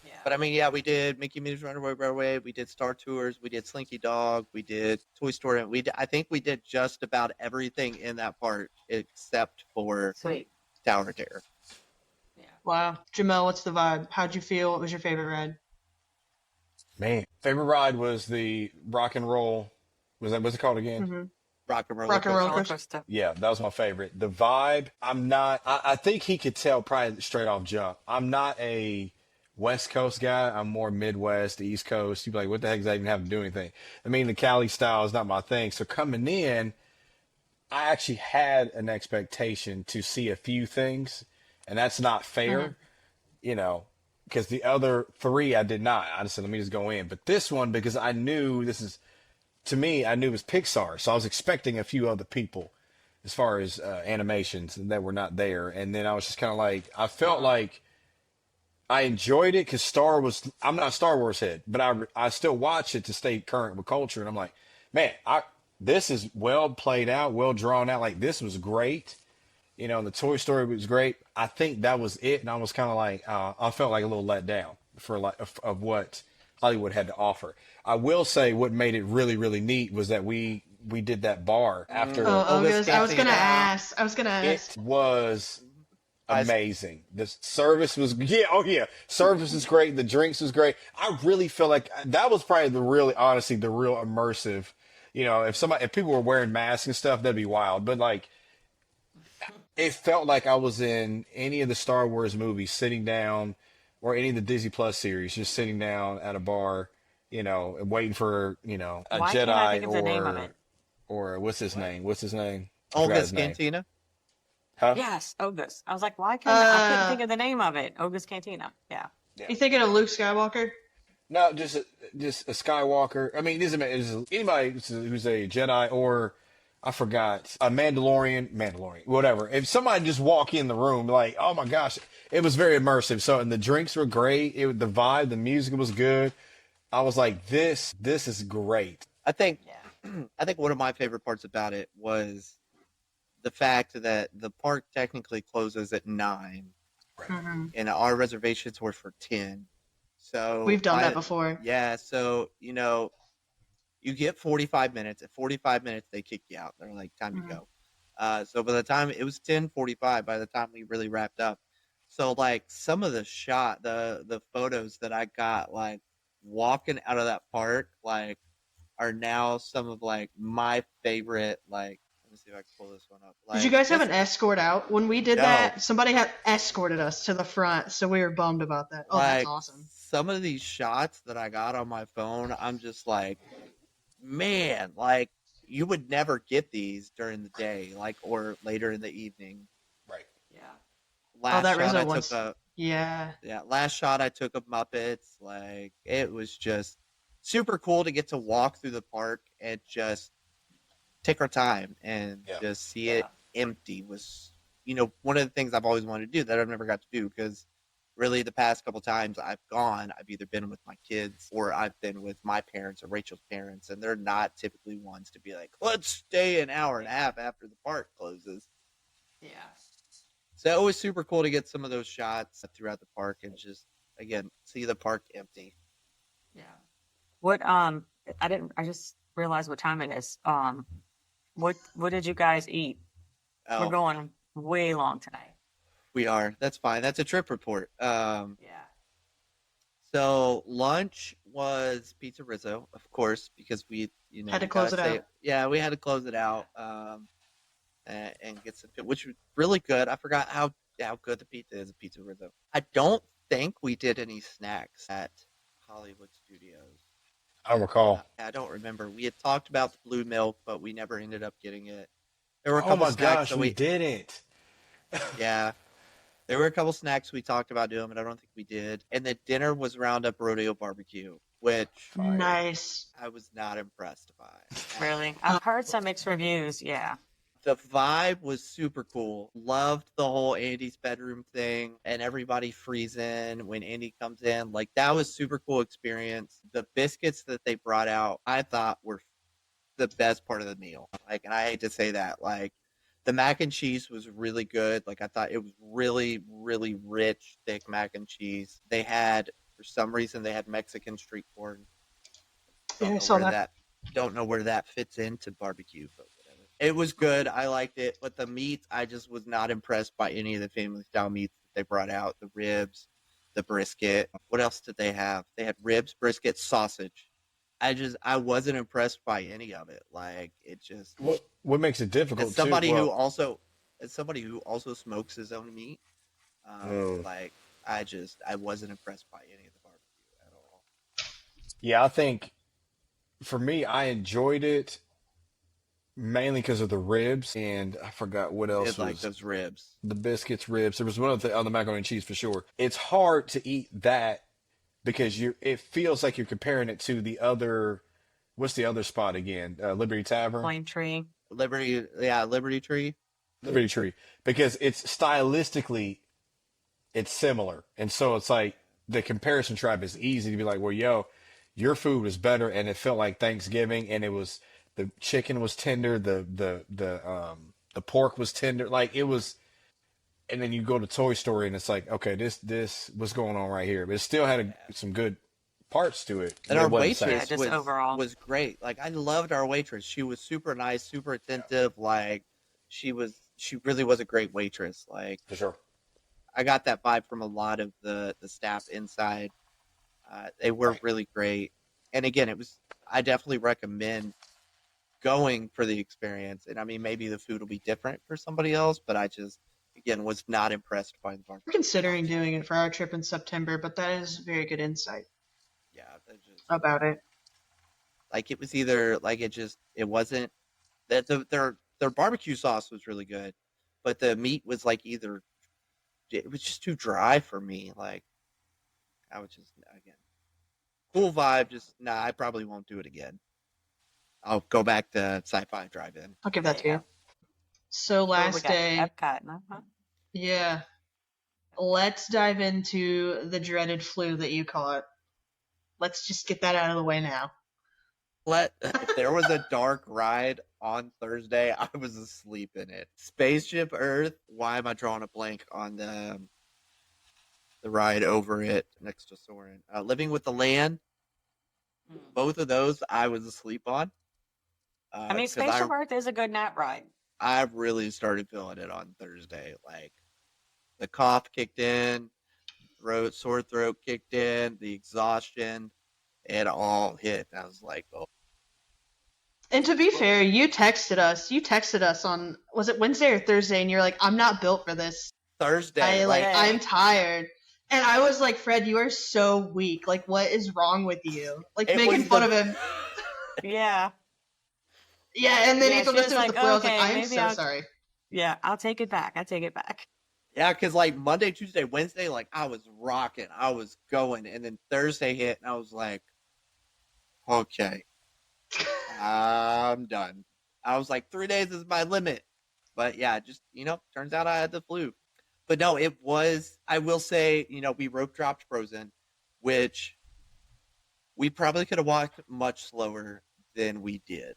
Yeah. but I mean, yeah, we did Mickey Minnie's Runaway Railway. We did Star Tours. We did Slinky Dog. We did Toy Story. I think we did just about everything in that part except for Sweet. Tower of Terror. Yeah. Wow. Jamel, what's the vibe? How'd you feel? What was your favorite ride? Man, favorite ride was the rock and roll. What's it called again? Mm-hmm. Rock and Roller Rock and Coaster. roller Roller coaster. coaster. Yeah, that was my favorite. The vibe, I'm not, I think he could tell probably straight off jump. I'm not a West Coast guy. I'm more Midwest, East Coast. You'd be like, what the heck does that even have to do anything? I mean, the Cali style is not my thing. So coming in, I actually had an expectation to see a few things, and that's not fair, you know, because the other three I did not. I just said, let me just go in. But this one, because I knew this is, to me, I knew it was Pixar, so I was expecting a few other people as far as animations that were not there. And then I was just kind of like, I felt like I enjoyed it because I'm not a Star Wars head, but I still watch it to stay current with culture. And I'm like, man, this is well played out, well drawn out. Like, this was great. You know, the Toy Story was great. I think that was it. And I was kind of like, I felt like a little let down for like of what Hollywood had to offer. I will say what made it really, really neat was that we did that bar after. Oh, August August. I was gonna Cantina. ask. I was gonna ask. It was Guys. amazing. The service was yeah. Service was great. The drinks was great. I really feel like that was probably honestly the real immersive. You know, if people were wearing masks and stuff, that'd be wild. But like, it felt like I was in any of the Star Wars movies, sitting down, or any of the Disney Plus series, just sitting down at a bar, you know, and waiting for a Why Jedi can't I think of the name of it? or what's his name? What's his name? I forgot August his name. Cantina. Huh? Yes, Ogus. I was like, why couldn't I couldn't think of the name of it? Ogus Cantina. Yeah. You thinking of Luke Skywalker? No, just a Skywalker. I mean, it doesn't matter. It's anybody who's a Jedi or I forgot a Mandalorian, whatever. If somebody just walk in the room, like, oh my gosh, it was very immersive. So, and the drinks were great. The vibe, the music was good. I was like, this is great. I think Yeah. I think one of my favorite parts about it was the fact that the park technically closes at 9 Mm-hmm. and our reservations were for 10. So We've done that before. Yeah, so you get 45 minutes. At 45 minutes they kick you out. They're like, time Mhm. to go. So by the time it was 10:45 by the time we really wrapped up. So like some of the photos that I got like walking out of that park like are now some of like my favorite like let me see if I can pull this one up. Did you Like, guys have just- an escort out? When we did No. that, somebody had escorted us to the front, so we were bummed about that. Oh, that's like, awesome. Some of these shots that I got on my phone, I'm just like, man, like you would never get these during the day, like or later in the evening. Right. Yeah. Last that shot Rizzo I one's- took Yeah. last shot I took of Muppets. Like it was just super cool to get to walk through the park and just take our time and Yeah. just see it empty was one of the things I've always wanted to do that I've never got to do because really the past couple times I've gone, I've either been with my kids or I've been with my parents or Rachel's parents, and they're not typically ones to be like, let's stay an hour and a half after the park closes. Yeah. So it was super cool to get some of those shots throughout the park and just again see the park empty. Yeah. What I just realized what time it is. What did you guys eat? Oh, We're going way long tonight. we are. That's fine. That's a trip report. Yeah. So lunch was pizza Rizzo, of course, because we Had to close gotta it say out. Yeah, we had to close it out. and get some, which was really good. I forgot how good the pizza is at Pizza Rizzo. I don't think we did any snacks at Hollywood Studios. I don't recall. I don't remember. We had talked about the blue milk, but we never ended up getting it. There were a Oh couple my snacks gosh, that we didn't. yeah, there were a couple snacks we talked about doing, but I don't think we did. And the dinner was Roundup Rodeo Barbecue, which Fire. Nice. I was not impressed by. Really, I've heard some mixed reviews. Yeah, The vibe was super cool. Loved the whole Andy's bedroom thing and everybody freezing when Andy comes in. Like, that was super cool experience. The biscuits that they brought out, I thought were the best part of the meal. Like, and I hate to say that. Like, the mac and cheese was really good. Like, I thought it was really, really rich, thick mac and cheese. They had, for some reason, they had Mexican street corn. Yeah, I Don't know saw where that. don't know where that fits into barbecue, but whatever. It was good. I liked it, but the meat, I just was not impressed by any of the family style meats that they brought out. The ribs, the brisket. What else did they have? They had ribs, brisket, sausage. I wasn't impressed by any of it. Like, it just, What makes it difficult as somebody too? who Well, also smokes his own meat, Mm. like, I wasn't impressed by any of the barbecue at all. yeah, I think for me, I enjoyed it mainly because of the ribs, and I forgot what else Did like was those ribs. the biscuits, ribs. There was one other thing on the macaroni and cheese for sure. It's hard to eat that because it feels like you're comparing it to the other. What's the other spot again? Liberty Tavern, Plain Tree. Liberty Tree. Liberty Tree, because it's stylistically it's similar, and so it's like the comparison trap is easy to be like, well, yo, your food was better, and it felt like Thanksgiving, and it was the chicken was tender, the pork was tender, like it was. And then you go to Toy Story, and it's like, okay, this what's going on right here, but it still had some good parts to it. And It our wasn't sad. Yeah, waitress just overall. was great. Like, I loved our waitress. She was super nice, super attentive. Like, she really was a great waitress. Like, For sure. I got that vibe from a lot of the staff inside. They were Right. really great. And again, I definitely recommend going for the experience. And I mean, maybe the food will be different for somebody else, but I just, again, was not impressed by the We're barbecue. considering doing it for our trip in September, but that is very good insight Yeah, that just, about it. like, it was either like it wasn't that their barbecue sauce was really good, but the meat was like either it was just too dry for me. Like, I was just, again, cool vibe. Just nah, I probably won't do it again. I'll go back to Sci-Fi Drive-In. I'll give that to Yeah. you. So What we last got? day, Epcot. Uh-huh. yeah. Let's dive into the dreaded flu that you caught. Let's just get that out of the way now. If there was a dark ride on Thursday, I was asleep in it. Spaceship Earth. Why am I drawing a blank on the ride over it next to Soren? Living with the Land. Mm. Both of those I was asleep on. I mean, 'Cause Spaceship Earth is a good nap ride. I really started feeling it on Thursday. Like, the cough kicked in, sore throat kicked in, the exhaustion, it all hit. I was like, oh, And to be fair, you texted us. You texted us on, was it Wednesday or Thursday? And you're like, I'm not built for this. Thursday. I'm tired. And I was like, Fred, you are so weak. Like, what is wrong with you? Like, It making was fun the- of him. Yeah. Yeah, and then Yeah, he told she us was it was like, the flu. I was like, okay, I'm maybe so I'll- sorry. Yeah, I'll take it back. I take it back. Yeah, because like Monday, Tuesday, Wednesday, like I was rocking, I was going, and then Thursday hit, and I was like, okay, I'm done. I was like, 3 days is my limit. But yeah, just, turns out I had the flu. But no, it was, I will say, we rope dropped Frozen, which we probably could have walked much slower than we did.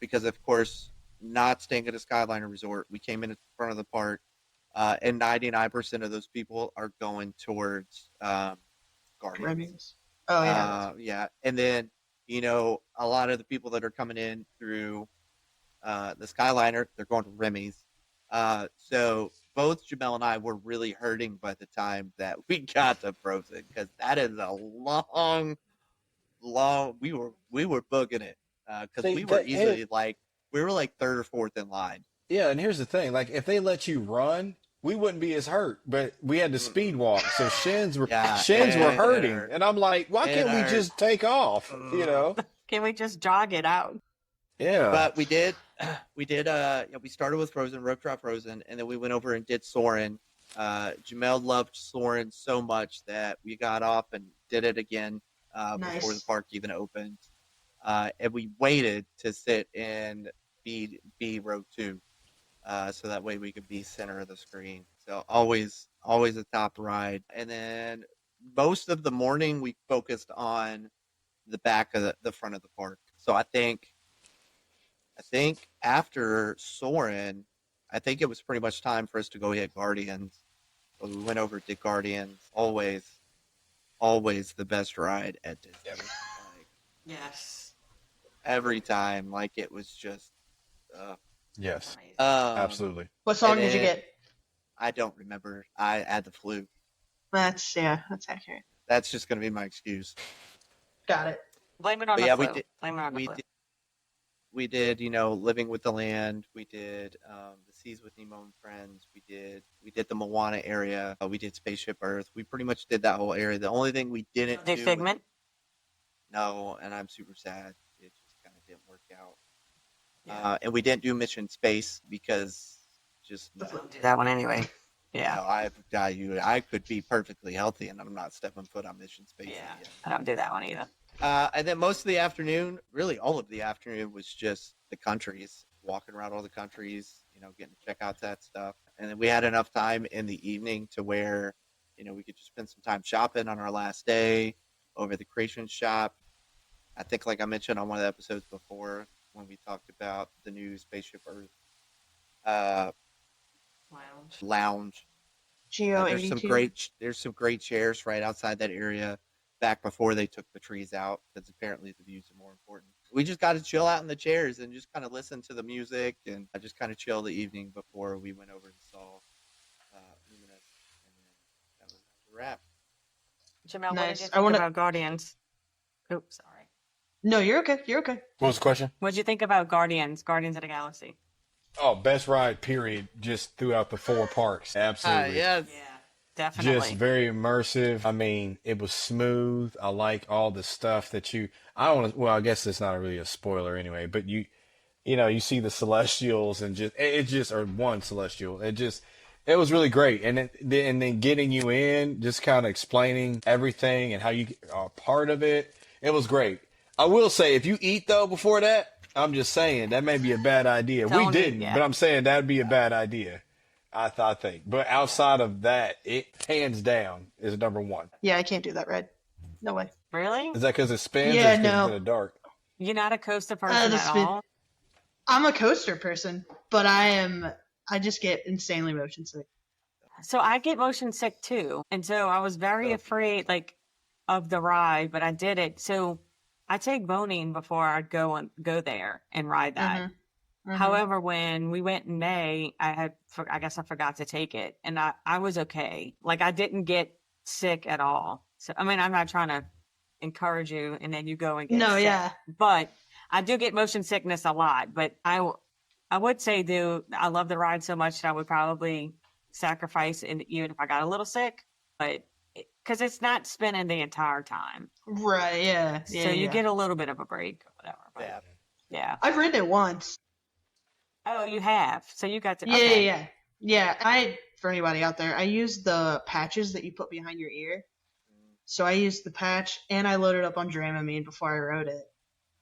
Because, of course, not staying at a Skyliner resort, we came in at the front of the park, and 99% of those people are going towards Guardians. Remy's. Oh, yeah. Yeah. And then, a lot of the people that are coming in through the Skyliner, they're going to Remy's. So both Jamel and I were really hurting by the time that we got to Frozen, because that is a long, we were booking it, because See, we were that- easily like third or fourth in line. Yeah, and here's the thing: like, if they let you run, we wouldn't be as hurt. But we had to speed walk, so shins were it hurting, hurt. and I'm like, why It can't we hurt. just take off? You know? Can we just jog it out? Yeah. But we did. We started with Frozen, rope drop Frozen, and then we went over and did Soarin'. Jamel loved Soarin' so much that we got off and did it again before the Nice. park even opened. And we waited to sit in B row 2, so that way we could be center of the screen. So always a top ride. And then most of the morning we focused on the back of the front of the park. So I think after Soarin', I think it was pretty much time for us to go hit Guardians. So we went over to Guardians. Always the best ride at Disney. Yep. Like, Yes. every time, like it was just. Yes. Amazing. Absolutely. What song And did you then- get? I don't remember. I had the flu. That's accurate. That's just going to be my excuse. Got it. Blame it on But the yeah, flu. we did. Blame it on the We flu. did. We did, Living with the Land. We did the Seas with Nemo and Friends. We did the Moana area. We did Spaceship Earth. We pretty much did that whole area. The only thing we didn't Do do Figment? no, and I'm super sad. It just kind of didn't work out. Yeah. And we didn't do Mission Space because just no. Don't do that one anyway. Yeah. No, I could be perfectly healthy, and I'm not stepping foot on Mission Space. Yeah. Yet. I don't do that one either. And then most of the afternoon, really all of the afternoon, was just the countries, walking around all the countries, getting to check out that stuff. And then we had enough time in the evening to where, we could just spend some time shopping on our last day over the Creation Shop. I think, like I mentioned on one of the episodes before, when we talked about the new Spaceship Earth lounge. Geo There's 82. some great chairs right outside that area. Back before they took the trees out, because apparently the views are more important. We just got to chill out in the chairs and just kind of listen to the music, and I just kind of chill the evening before we went over and saw Luminous, and then that was a wrap. Jamel, what Nice. did you I think wanna- about Guardians? Oops, sorry. No, you're okay. You're okay. What was the question? What did you think about Guardians of the Galaxy? Oh, best ride, period, just throughout the 4 parks. Absolutely. Yes. Yeah, definitely. Just very immersive. I mean, it was smooth. I like all the stuff that I don't want to, well, I guess it's not really a spoiler anyway, but you see the Celestials and or one Celestial. It was really great. And then getting you in, just kind of explaining everything and how you are part of it. It was great. I will say, if you eat though before that, I'm just saying that may be a bad idea. We Don't eat, didn't, yeah. but I'm saying that would be a bad idea. I think. But outside of that, it hands down is number 1. Yeah, I can't do that, Red. No way. Really? Is that because it spins Yeah, or 'cause no. it's in the dark? You're not a coaster person the at spin- all? I'm a coaster person, but I just get insanely motion sick. So I get motion sick too. And so I was very afraid of the ride, but I did it. So I take Boning before I'd go there and ride that. Mhm. However, when we went in May, I guess I forgot to take it, and I was okay. Like, I didn't get sick at all. So I mean, I'm not trying to encourage you, and then you go and get No, sick. yeah. But I do get motion sickness a lot. But I would say, I love the ride so much that I would probably sacrifice, and even if I got a little sick, but because it's not spinning the entire time, Right, yeah. so you get a little bit of a break or whatever. But, Yeah. yeah. I've ridden it once. Oh, you have. So you got to. Yeah, okay. yeah. For anybody out there, I use the patches that you put behind your ear. So I used the patch and I loaded up on Dramamine before I rode it.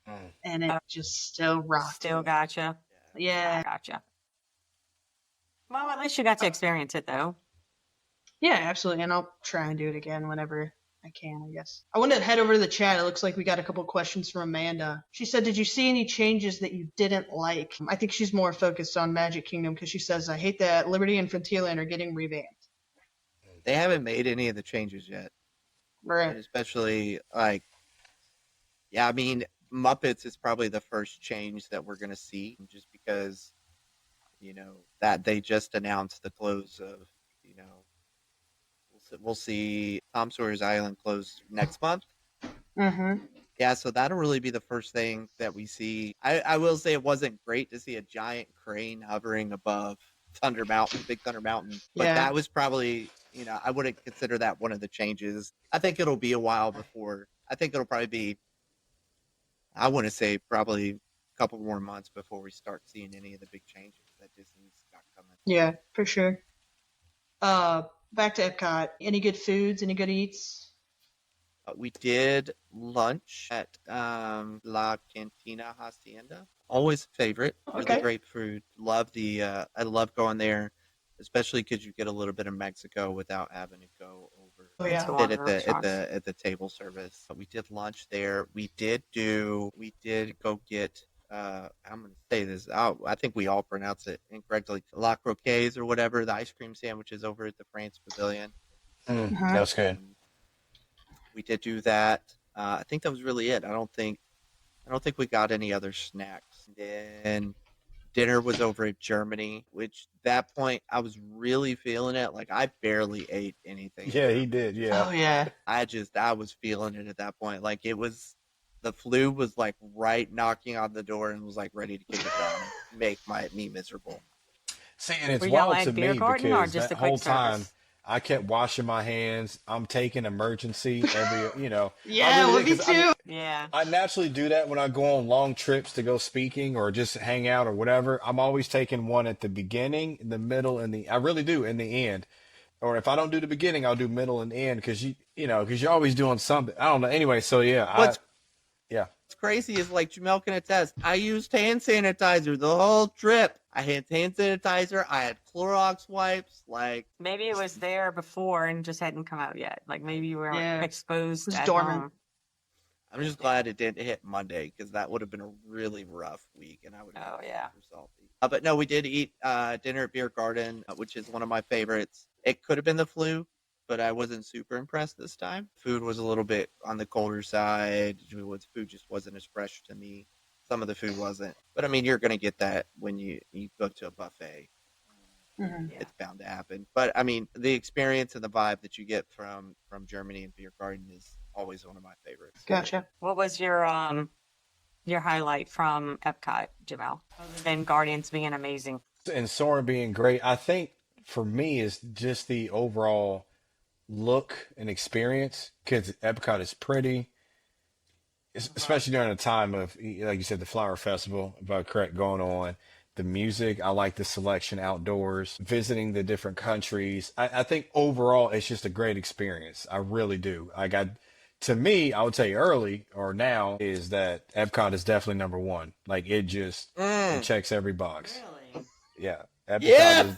Mm. And it just still rocked. Still gotcha. Yeah. Gotcha. Well, at least you got to experience it, though. Yeah, absolutely. And I'll try and do it again whenever I can, I guess. I want to head over to the chat. It looks like we got a couple questions from Amanda. She said, did you see any changes that you didn't like? I think she's more focused on Magic Kingdom because she says, I hate that Liberty and Frontierland are getting revamped. They haven't made any of the changes yet. And Right. especially, I mean, Muppets is probably the first change that we're going to see, just because, that they just announced the close of, we'll see Tom Sawyer's Island close next month. Mm-hmm. Yeah, so that'll really be the first thing that we see. I will say it wasn't great to see a giant crane hovering above Thunder Mountain, Big Thunder Mountain, but Yeah. that was probably, I wouldn't consider that one of the changes. I think it'll be a while before, I think it'll probably be, I want to say probably a couple more months before we start seeing any of the big changes that Disney's got coming. Yeah, for sure. Back to Epcot. Any good foods? Any good eats? We did lunch at La Cantina Hacienda. Always a favorite. Really Okay. great food. Love I love going there, especially because you get a little bit of Mexico without having to go over Oh yeah. To sit one of at the the restaurants. at the table service. We did lunch there. We did go get I'm gonna say this. I think we all pronounce it incorrectly. La Croquets or whatever, the ice cream sandwiches over at the France Pavilion. Uh-huh. That was good. We did do that. I think that was really it. I don't think we got any other snacks. Then dinner was over at Germany, which that point I was really feeling it. Like I barely ate anything. Yeah, he did. Yeah. Oh yeah. I was feeling it at that point. Like the flu was like right knocking on the door and was like ready to kick it down and make me miserable. See, and it's Were y'all wild at to beer me garden or because just that a quick whole time service? I kept washing my hands. I'm taking emergency every, I Yeah, really well, did, me 'cause I mean, too. Yeah. I naturally do that when I go on long trips to go speaking or just hang out or whatever. I'm always taking one at the beginning, in the middle, and I really do in the end. Or if I don't do the beginning, I'll do middle and end because because you're always doing something. I don't know. Anyway, so yeah, What's yeah. crazy is like Jamel can attest. I used hand sanitizer the whole trip. I had hand sanitizer. I had Clorox wipes. Like Maybe it was there before and just hadn't come out yet. Like maybe you were Yeah. exposed It was at dormant. home. I'm just glad it didn't hit Monday because that would have been a really rough week, and I would have Oh, been yeah. super salty. But no, we did eat dinner at Beer Garden, which is one of my favorites. It could have been the flu, but I wasn't super impressed this time. Food was a little bit on the colder side. Food just wasn't as fresh to me. Some of the food wasn't, but I mean, you're gonna get that when you go to a buffet. Mhm. Yeah. It's bound to happen. But I mean, the experience and the vibe that you get from Germany and Beer Garden is always one of my favorites. Gotcha. What was your highlight from Epcot, Jamel? Other than Guardians being amazing. And Soren being great. I think for me is just the overall look and experience because Epcot is pretty, especially during a time of, like you said, the Flower Festival, if I'm correct, going on. The music, I like the selection outdoors, visiting the different countries. I think overall it's just a great experience. I really do. To me, I would say early or now is that Epcot is definitely number one. Like it checks every box. Really? Yeah. Epcot Yeah. is,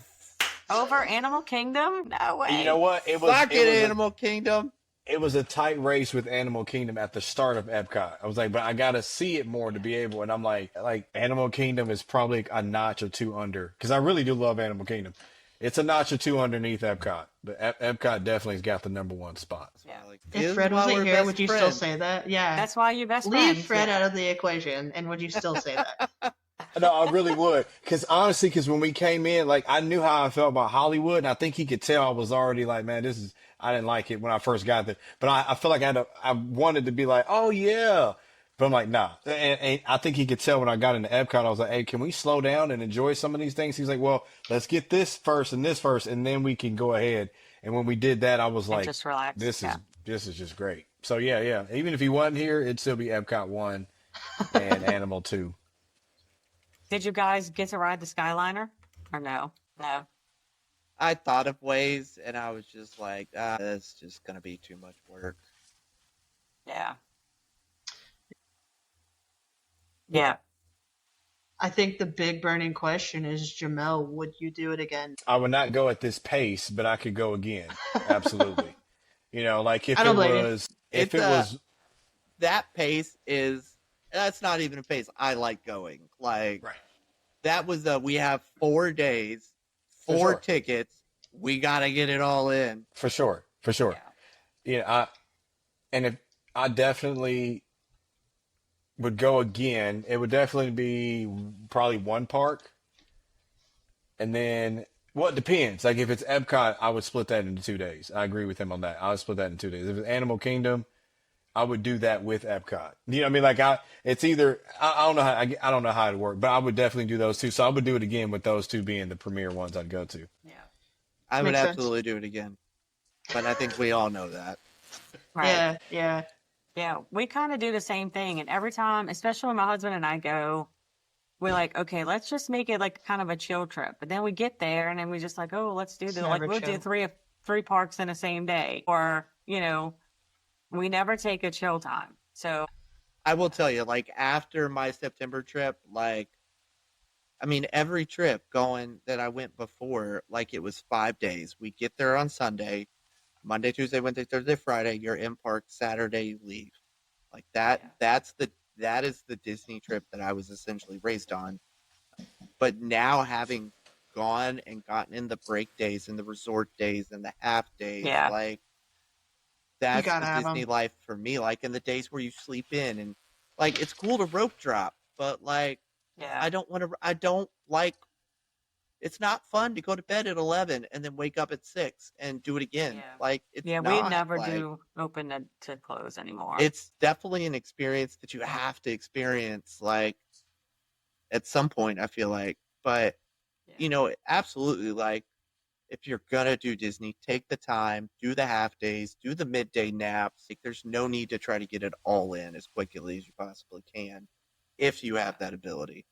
Over Animal Kingdom? No way. you know what? Fuck it, Animal Kingdom. It was a tight race with Animal Kingdom at the start of Epcot. I was like, but I gotta see it more to be able. And I'm like Animal Kingdom is probably a notch or two under because I really do love Animal Kingdom. It's a notch or two underneath Epcot, but Epcot definitely has got the number one spot. Yeah. If Fred wasn't here, would you still say that? Yeah. That's why you best Leave friends. Fred yeah. out of the equation, and would you still say that? No, I really would. Because honestly, when we came in, like I knew how I felt about Hollywood, and I think he could tell I was already like, man, I didn't like it when I first got there. But I feel like I wanted to be like, oh yeah. But I'm like, nah. And I think he could tell when I got into Epcot, I was like, hey, can we slow down and enjoy some of these things? He's like, well, let's get this first, and then we can go ahead. And when we did that, I was And like, just relax. this Yeah. is just great. So yeah. Even if he wasn't here, it'd still be Epcot 1 and Animal 2. Did you guys get to ride the Skyliner? Or no? No. I thought of ways, and I was just like, that's just gonna be too much work. Yeah. Yeah. I think the big burning question is, Jamel, would you do it again? I would not go at this pace, but I could go again. Absolutely. Like if I it don't blame you. was, It's, if it was, That pace that's not even a pace I like going. Like right. that was we have 4 days, For 4 sure. tickets. We gotta get it all in. For sure. Yeah. And if I definitely would go again, it would definitely be probably one park. And then, well, it depends. Like if it's Epcot, I would split that into 2 days. I agree with him on that. I would split that in 2 days. If it's Animal Kingdom, I would do that with Epcot. You know what I mean? Like it's either I don't know how I don't know how it work, but I would definitely do those two. So I would do it again with those two being the premier ones I'd go to. Yeah. I would Makes sense. absolutely do it again. But I think we all know that. Right. Yeah. Yeah. We kind of do the same thing. And every time, especially when my husband and I go, we're like, okay, let's just make it like kind of a chill trip. But then we get there and then we just like, oh, let's do It's the like never we'll do chill. three parks in the same day. Or, you know, we never take a chill time. So I will tell you, like after my September trip, like I mean, every trip going that I went before, like it was 5 days. We get there on Sunday, Monday, Tuesday, Wednesday, Thursday, Friday. You're in park. Saturday, you leave. Like that. Yeah. That is the Disney trip that I was essentially raised on. But now having gone and gotten in the break days and the resort days and the half days, yeah. like You that's gotta the have Disney them. life for me. Like in the days where you sleep in and like it's cool to rope drop, but like Yeah. I don't want to. I don't like. It's not fun to go to bed at 11 and then wake up at 6 and do it again. Yeah. Like it's Yeah, we not never like do open to close anymore. it's definitely an experience that you have to experience. Like at some point, I feel like, but Yeah. you know, absolutely. Like if you're gonna do Disney, take the time, do the half days, do the midday naps. Like there's no need to try to get it all in as quickly as you possibly can, if you have that ability.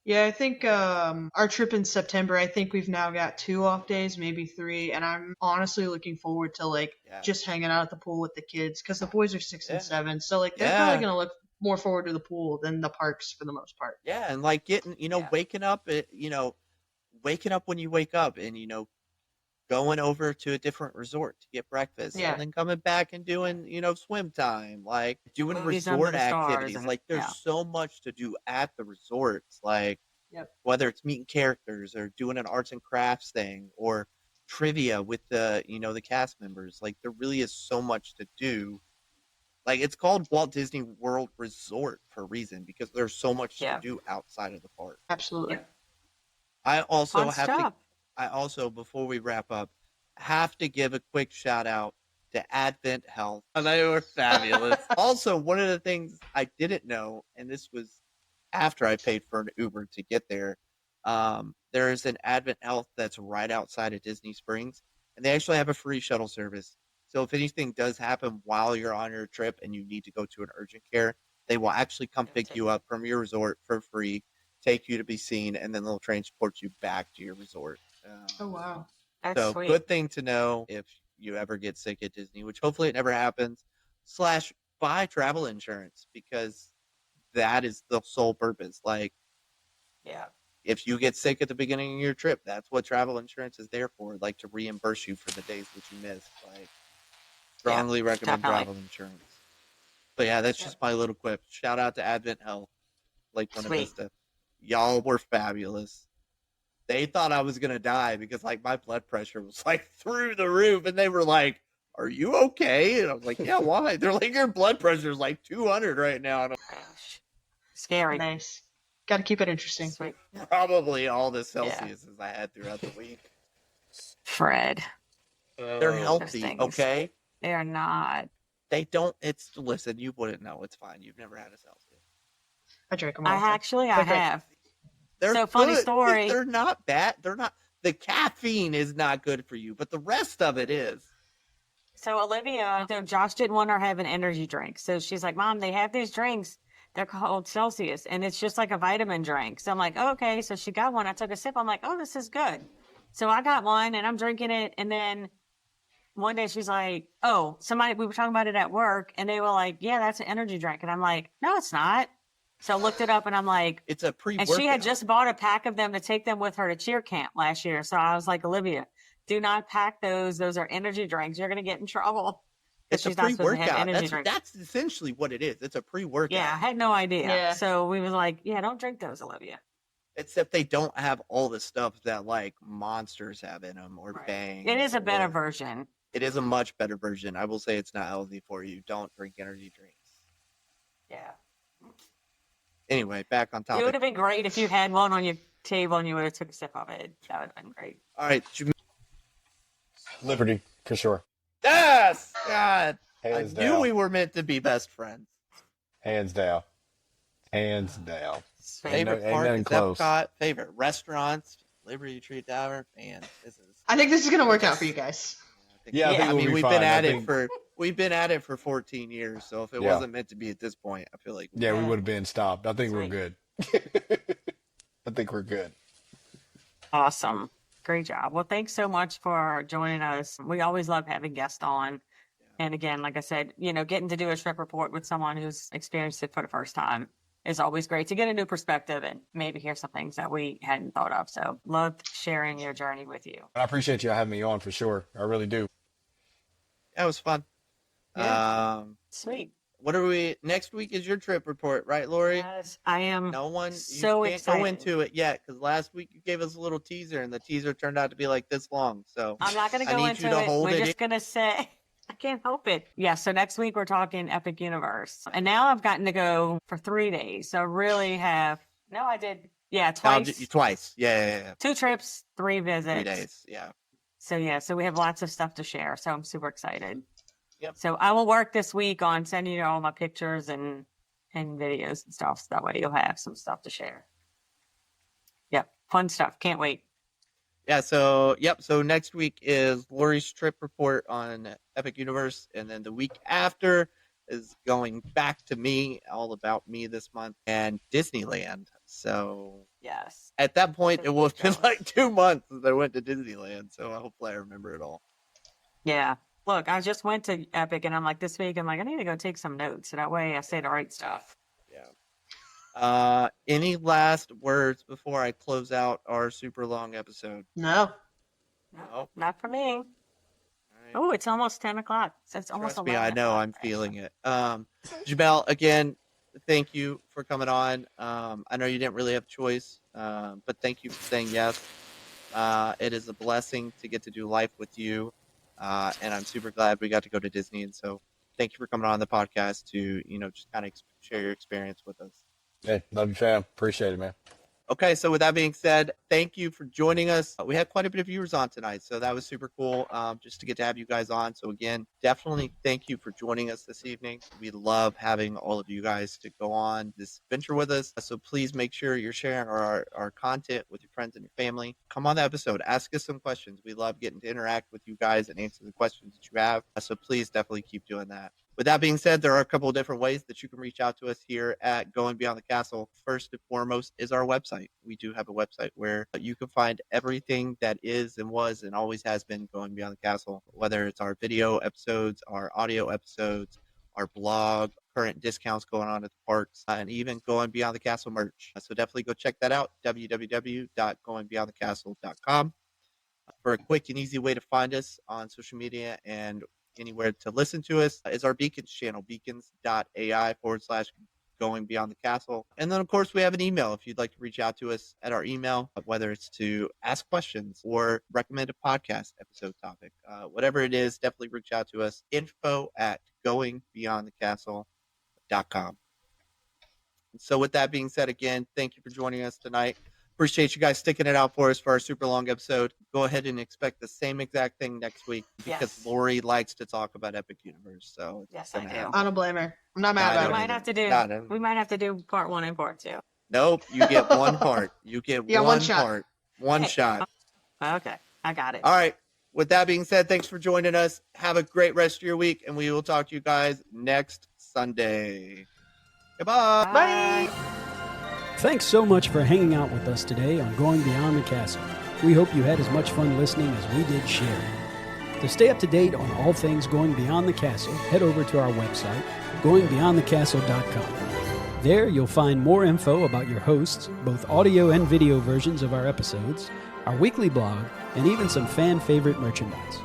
Yeah, I think our trip in September, I think we've now got 2 off days, maybe 3, and I'm honestly looking forward to like Yeah. just hanging out at the pool with the kids because the boys are 6 Yeah. and 7, so like they're probably Yeah. gonna look more forward to the pool than the parks for the most part. Yeah, and like getting, Yeah. waking up at, waking up when you wake up and, going over to a different resort to get breakfast Yeah. and then coming back and doing, swim time, like doing Movies under resort the stars activities. and Like there's yeah. so much to do at the resorts, like Yep. whether it's meeting characters or doing an arts and crafts thing or trivia with the cast members. Like there really is so much to do. Like it's called Walt Disney World Resort for a reason because there's so much Yeah. to do outside of the park. Absolutely. I also Fun have to stuff. I also, before we wrap up, have to give a quick shout out to Advent Health. They were fabulous. Also, one of the things I didn't know, and this was after I paid for an Uber to get there, there is an Advent Health that's right outside of Disney Springs, and they actually have a free shuttle service. So if anything does happen while you're on your trip and you need to go to an urgent care, they will actually come pick you up from your resort for free, take you to be seen, and then they'll transport you back to your resort. Oh wow. That's So sweet. good thing to know if you ever get sick at Disney, which hopefully it never happens. / buy travel insurance because that is the sole purpose. Like Yeah. if you get sick at the beginning of your trip, that's what travel insurance is there for, like to reimburse you for the days that you missed. Like strongly recommend definitely. travel insurance. But yeah, that's just my little quip. Shout out to Advent Health, Lake Buena Sweet. Vista. Y'all were fabulous. They thought I was gonna die because like my blood pressure was like through the roof, and they were like, "Are you okay?" And I was like, "Yeah, why?" They're like, "Your blood pressure is like 200 right now." And Gosh. Scary. Nice. Got to keep it interesting. Sweet. I'm probably all the Celsius I had throughout the week. Fred. They're healthy, things. okay? They are not. They don't. Listen, you wouldn't know. It's fine. You've never had a Celsius. I drink them all I the time. actually They're great. have. They're So, funny good. story. They're not bad. They're not. The caffeine is not good for you, but the rest of it is. So Olivia, so Josh didn't want her to have an energy drink. So she's like, Mom, they have these drinks. They're called Celsius, and it's just like a vitamin drink. So I'm like, oh, okay. So she got one. I took a sip. I'm like, oh, this is good. So I got one, and I'm drinking it. And then one day she's like, oh, we were talking about it at work, and they were like, yeah, that's an energy drink. And I'm like, no, it's not. So I looked it up, and I'm like, It's a and pre-workout. she had just bought a pack of them to take them with her to cheer camp last year. So I was like, Olivia, do not pack those. Those are energy drinks. You're going to get in trouble. It's a She's not supposed to have pre-workout. energy drinks. That's essentially what it is. It's a pre-workout. Yeah, I had no idea. Yeah. So we was like, yeah, don't drink those, Olivia. Except they don't have all the stuff that like Monsters have in them or Right. Bang. It is a better or- version. It is a much better version. I will say it's not healthy for you. Don't drink energy drinks. Yeah. Anyway, back on It would topic. have been great if you had one on your table and you would have took a sip of it. That would have been great. All right. Liberty, for sure. Yes! God. Hands I knew down. we were meant to be best friends. Hands down. Hands down. Favorite ain't park nothing is close. Epcot. Favorite restaurants, Liberty Tree Tower. Man, this is. I think this is gonna work out for you guys. Yeah, I think we'll be we've fine. been I at it think- for 14 years. So if it Yeah. wasn't meant to be at this point, I feel like Yeah, we Yeah. would have been stopped. I think we're Sweet. good. I think we're good. Awesome. Great job. Well, thanks so much for joining us. We always love having guests on. And again, like I said, getting to do a trip report with someone who's experienced it for the first time is always great to get a new perspective and maybe hear some things that we hadn't thought of. So loved sharing your journey with you. I appreciate you having me on for sure. I really do. that was fun. Yeah. Sweet. What are we next week? Is your trip report, right, Lori? Yes, I am. No one, so you can't excited. go into it yet because last week you gave us a little teaser, and the teaser turned out to be like this long. So I'm not going to I go need into you to it. hold We're it just going to say, I can't help it. Yeah. So next week we're talking Epic Universe. And now I've gotten to go for 3 days. So I really have. No, I did. Yeah. Twice. Twice. Yeah. 2 trips, 3 visits. 3 days. Yeah. So we have lots of stuff to share. So I'm super excited. Yep. So I will work this week on sending you all my pictures and videos and stuff. So that way you'll have some stuff to share. Yep. Fun stuff. Can't wait. Yeah. So next week is Lori's trip report on Epic Universe, and then the week after is going back to me, all about me this month, and Disneyland. So Yes. at that point, it will have been Jealous. like 2 months since I went to Disneyland. So hopefully I remember it all. Yeah. Look, I just went to Epic and I'm like, this week, I'm like, I need to go take some notes. So that way I say the right stuff. Yeah. Any last words before I close out our super long episode? No. No. Not for me. All right. Oh, it's almost 10 o'clock. So it's almost Trust me, 11 I know. o'clock. I'm feeling it. Jamel, again, thank you for coming on. I know you didn't really have a choice, but thank you for saying yes. It is a blessing to get to do life with you, and I'm super glad we got to go to Disney. And so, thank you for coming on the podcast to just kind of share your experience with us. Hey, love you, fam. Appreciate it, man. Okay, so with that being said, thank you for joining us. We had quite a bit of viewers on tonight, so that was super cool just to get to have you guys on. So again, definitely thank you for joining us this evening. We love having all of you guys to go on this venture with us. So please make sure you're sharing our content with your friends and your family. Come on the episode, ask us some questions. We love getting to interact with you guys and answer the questions that you have. So please definitely keep doing that. With that being said, there are a couple of different ways that you can reach out to us here at Going Beyond the Castle. First and foremost is our website. We do have a website where you can find everything that is and was and always has been Going Beyond the Castle, whether it's our video episodes, our audio episodes, our blog, current discounts going on at the parks, and even Going Beyond the Castle merch. So definitely go check that out, www.goingbeyondthecastle.com. For a quick and easy way to find us on social media and anywhere to listen to us is our Beacons channel, beacons.ai/going beyond the castle. And then, of course, we have an email if you'd like to reach out to us at our email, whether it's to ask questions or recommend a podcast episode topic. Whatever it is, definitely reach out to us, info@goingbeyondthecastle.com. So with that being said, again, thank you for joining us tonight. Appreciate you guys sticking it out for us for our super long episode. Go ahead and expect the same exact thing next week because Yes. Lori likes to talk about Epic Universe. So it's Yes, I gonna do. happen. I don't blame her. I'm not mad I We about don't it. might either. have to do. Not a- We might have to do part 1 and part 2. Nope, you get one part. You get Yeah, one one shot. part. One Hey. shot. Okay, I got it. All right. With that being said, thanks for joining us. Have a great rest of your week, and we will talk to you guys next Sunday. Goodbye. Bye. Thanks so much for hanging out with us today on Going Beyond the Castle. We hope you had as much fun listening as we did sharing. To stay up to date on all things Going Beyond the Castle, head over to our website, goingbeyondthecastle.com. There you'll find more info about your hosts, both audio and video versions of our episodes, our weekly blog, and even some fan favorite merchandise.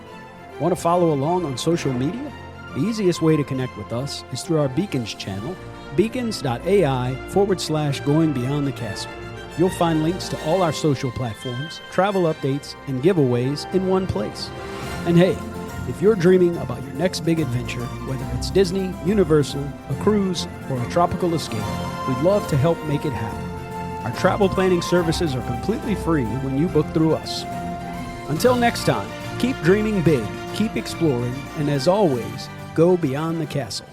Want to follow along on social media? The easiest way to connect with us is through our Beacons channel, beacons.ai/going beyond the castle. You'll find links to all our social platforms, travel updates, and giveaways in one place. And hey, if you're dreaming about your next big adventure, whether it's Disney, Universal, a cruise, or a tropical escape, we'd love to help make it happen. Our travel planning services are completely free when you book through us. Until next time, keep dreaming big, keep exploring, and as always, go beyond the castle.